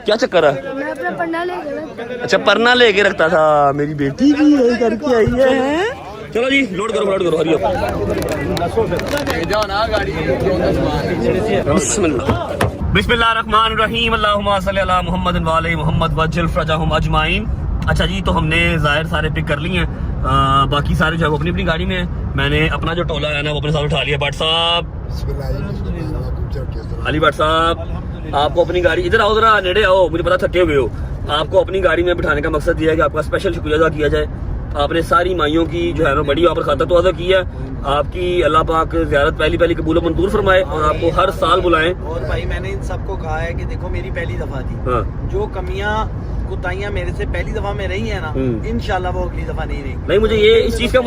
क्या चक्कर है? मैं अपना पन्ना लेके अच्छा परना लेके रखता था। मेरी बेटी भी यही करके आई है। चलो जी लोड करो हरी अप। बिस्मिल्लाहिर्रहमानिर्रहीम। अल्लाहुम्मा सल्ली अला मुहम्मद व आले मुहम्मद वज्जिल फरजहुम अजमाइन। अच्छा जी, तो हमने जाहिर सारे पिक कर लिए हैं, बाकी सारे जो है वो अपनी अपनी गाड़ी में है। मैंने अपना जो टोला है ना वो अपने साथ उठा लिया। भट्ट साहब, अली भट्ट साहब, आपको अपनी गाड़ी, इधर आओ, जरा नेड़े आओ, मुझे पता थके हुए हो। आपको अपनी गाड़ी में बिठाने का मकसद ये है कि आपका स्पेशल शुक्रिया अदा किया जाए। आपने सारी माइयों की जो है ना बड़ी वहाँ पर खाता तो अदा की है। आपकी अल्लाह पाक ज़ियारत पहली कबूल मंजूर फरमाए और आपको हर साल बुलाएं। और भाई मैंने इन सबको कहा है कि देखो मेरी पहली दफा थी, हाँ। जो कमियां कुताइयां मेरे से पहली दफा में रही है ना, इंशाल्लाह वो अगली दफा नहीं रही। नहीं, मुझे ये इस चीज का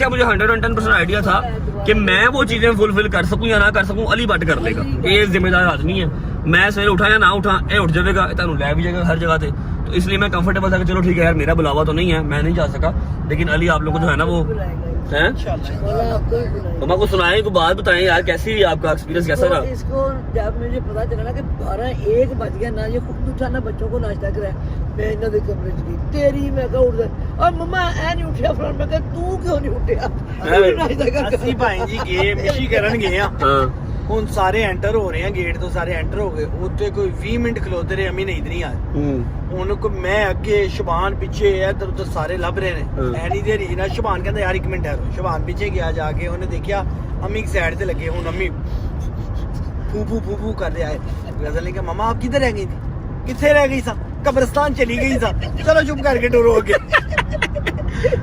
मुझे 110% आइडिया था कि मैं वो चीजें फुलफिल कर सकूं या ना कर सकूं, अली भट्ट कर लेगा। ये जिम्मेदार आदमी है। मैं सवेरे उठा या ना उठा, ये उठ जाएगा, तुम लै भी जाएगा हर जगह से। तो इसलिए मैं कंफर्टेबल था कि चलो ठीक है यार, मेरा बुलावा तो नहीं है, मैं नहीं जा सका, लेकिन अली आप लोगों को जो है ना वो है मम्मा को सुनाए, को बात बताएं यार, कैसी रही आपका एक्सपीरियंस, कैसा रहा? इसको जब मुझे पता चला ना कि 12-1 बज गया ना, ये खुद उठा ना बच्चों को नाश्ता कराया, मैं इन्हों के कमरे च गई, तेरी मैं कहा उठ गए, और मम्मा ऐ नहीं उठिया, फिर मैं कहा तू क्यों नहीं उठिया? ਅਸੀਂ ਭਾਈ ਜੀ ਗਏ ਮਿਸ਼ੀ ਕਰਨ ਗਏ ਆ, ਹੁਣ ਸਾਰੇ ਐਂਟਰ ਹੋ ਰਹੇ ਆ, ਗੇਟ ਤੋਂ ਸਾਰੇ ਐਂਟਰ ਹੋ ਗਏ, ਉੱਥੇ ਕੋਈ 20 ਮਿੰਟ ਖਲੋਤੇ ਰਹੇ, ਅਮੀ ਨਹੀਂ ਇਧਰ ਆਏ। ਹੁਣ ਕੋ ਮੈਂ ਅੱਗੇ, ਸ਼ਬਾਨ ਪਿੱਛੇ, ਇੱਧਰ ਉੱਧਰ ਸਾਰੇ ਲੱਭ ਰਹੇ ਨੇ, ਐਨੀ ਦੇਰ ਹੀ ਨਾ ਸ਼ਬਾਨ ਕਹਿੰਦਾ ਯਾਰ 1 ਮਿੰਟ ਠਹਿਰੋ। ਸ਼ਬਾਨ ਪਿੱਛੇ ਗਿਆ, ਜਾ ਕੇ ਉਹਨੇ ਦੇਖਿਆ ਅਮੀ ਸਾਈਡ ਤੇ ਲੱਗੇ, ਹੁਣ ਅਮੀ फू करते आए। गजल ने कहा मम्मा आप किधर रह गई थी? किथे रह गई सा? कब्रिस्तान चली गई सा। चलो चुप करके डोरो आगे।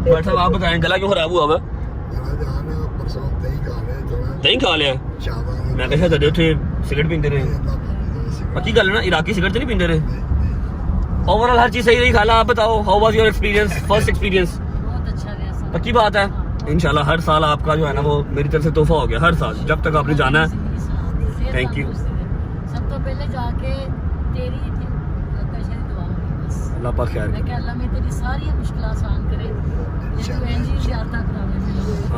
बट साहब आप बताएं, गला क्यों खराब हुआ हुआ? दही खा लिया? मैं कहा था थे सिगरेट पीते रहे, पक्की गल है ना, इराकी सिगरेट तो नहीं पीते रहे? ओवरऑल हर चीज सही रही। खाला आप बताओ, how was your experience, first experience? बहुत अच्छा गया। पक्की बात है, इंशाल्लाह हर साल आपका जो है ना वो मेरी तरफ से तोहफा हो गया, हर साल जब तक आपने जाना है। Thank you. सब तो पहले जाके तेरी दुआ होगी बस, अल्लाह पाक खैर मैं अल्लाह में तेरी सारी मुश्किल आसान करे,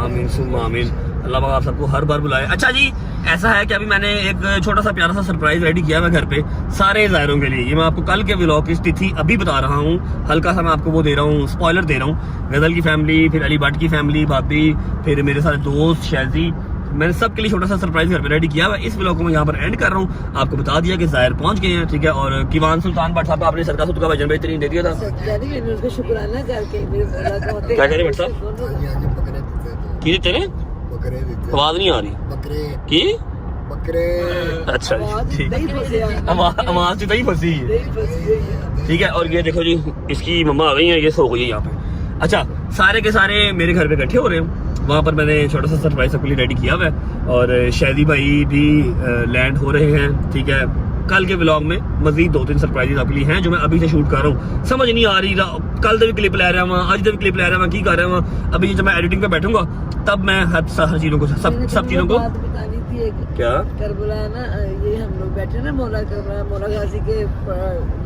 आमीन सुम्मा आमीन। अल्लाह पाक आप सबको हर बार बुलाए। अच्छा जी, ऐसा है कि अभी मैंने एक छोटा सा प्यारा सा सरप्राइज रेडी किया है घर पे सारे ज़ायरों के लिए। ये मैं आपको कल के व्लॉग की तिथि अभी बता रहा हूँ, हल्का सा मैं आपको वो दे रहा हूँ, स्पॉइलर दे रहा हूँ। गजल की फैमिली, फिर अली भट्ट की फैमिली, भाभी, फिर मेरे सारे दोस्त, शैजी, मैंने सबके लिए छोटा सा सरप्राइज घर पे रेडी किया हुआ है। इस व्लॉग को मैं यहाँ पर एंड कर रहा हूँ। आपको बता दिया कि ज़ाहिर पहुंच गए हैं, ठीक है। और किवान सुल्तान भट्ट साहब आपने सदका का वजन बेहतरीन दे दिया था। उसका शुक्राना करके क्या कह रहे भट्ट साहब? की देते रहे? आवाज नहीं आ रही की? अच्छा ठीक, आवाज तो नहीं फंसी है, ठीक है। और ये देखो जी, इसकी मम्मा आ गई है, ये सो गई है यहाँ पे। अच्छा, सारे के सारे मेरे घर पे इकट्ठे हो रहे हैं, वहाँ पर मैंने छोटा सा सरप्राइज सबके लिए रेडी किया हुआ है। और शादी भाई भी लैंड हो रहे हैं, ठीक है। कल के व्लॉग में मजीद 2-3 सरप्राइजेस आपके लिए हैं जो मैं अभी से शूट कर रहा हूँ। समझ नहीं आ रही, कल भी क्लिप ले रहा हूँ, आज भी क्लिप ले रहा हूँ, की कर रहा हूँ। अभी जब मैं एडिटिंग पे बैठूंगा तब मैं हर चीज़ों को सब चीज़ों को क्या करबला ना, ये हम लोग बैठे ना मौला करबला, मौला गाजी के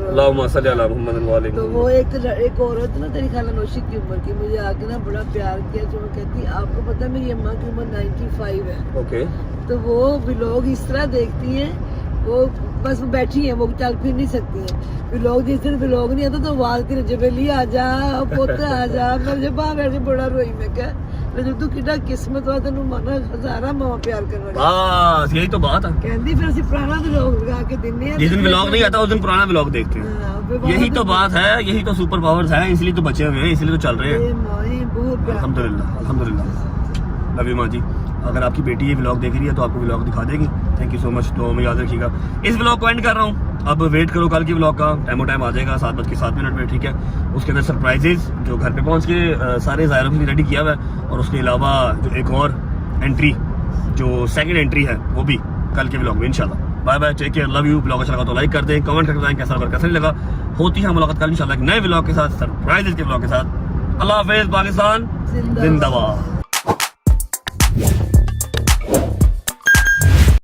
अल्लाहुम्मा सल्ली अला मुहम्मद व आले तो वो एक औरत ना तेरी खाला नौशी की उम्र की मुझे आके ना बड़ा प्यार किया, जो वो कहती आपको पता है मेरी अम्मा की उम्र 95 है। ओके, तो वो व्लॉग इस तरह देखती हैं, वो बस वो बैठी है, वो चल फिर नहीं सकती है। व्लॉग जिस दिन व्लॉग नहीं आता तो आवाज तेरे जबेली आ जा, पोता आ जा, मैं जब बाहर बैठ के बड़ा रोई। मैं क्या तू कितना किस्मत वा तेन मन हजारा मां प्यार करने बस यही तो बात है। कहती फिर असं पुराना व्लॉग लगा के दिन्ने हैं, जिस दिन व्लॉग नहीं आता उस दिन पुराना व्लॉग देखते हैं। यही तो बात है, यही तो सुपर पावर्स है, इसलिए तो बचे हुए हैं, इसलिए तो चल रहे हैं। अल्हम्दुलिल्लाह अल्हम्दुलिल्लाह। लव यू माँ जी। अगर आपकी बेटी ये व्लॉग देख रही है तो आपको व्लॉग दिखा देगी। Thank you so much. तो हमें याद रखिएगा। इस व्लॉग को एंड कर रहा हूँ, अब वेट करो कल की व्लॉग का, टाइम आ जाएगा 7:07 में, ठीक है। उसके अंदर सरप्राइजेज जो घर पे पहुँच के सारे ज़ायरों के लिए रेडी किया हुआ है, और उसके अलावा जो एक और एंट्री, जो सेकंड एंट्री है, वो भी कल के व्लॉग में इंशाल्लाह। Bye bye, take care, love you. Vlog अच्छा लगा तो लाइक कर दें, कमेंट करके बताएं कैसा लगा, कैसा नहीं लगा। होती है मुलाकात कल इंशाल्लाह एक नए व्लॉग के साथ, सरप्राइजेज के व्लॉग के साथ। अल्लाह हाफिज़, पाकिस्तान जिंदाबाद।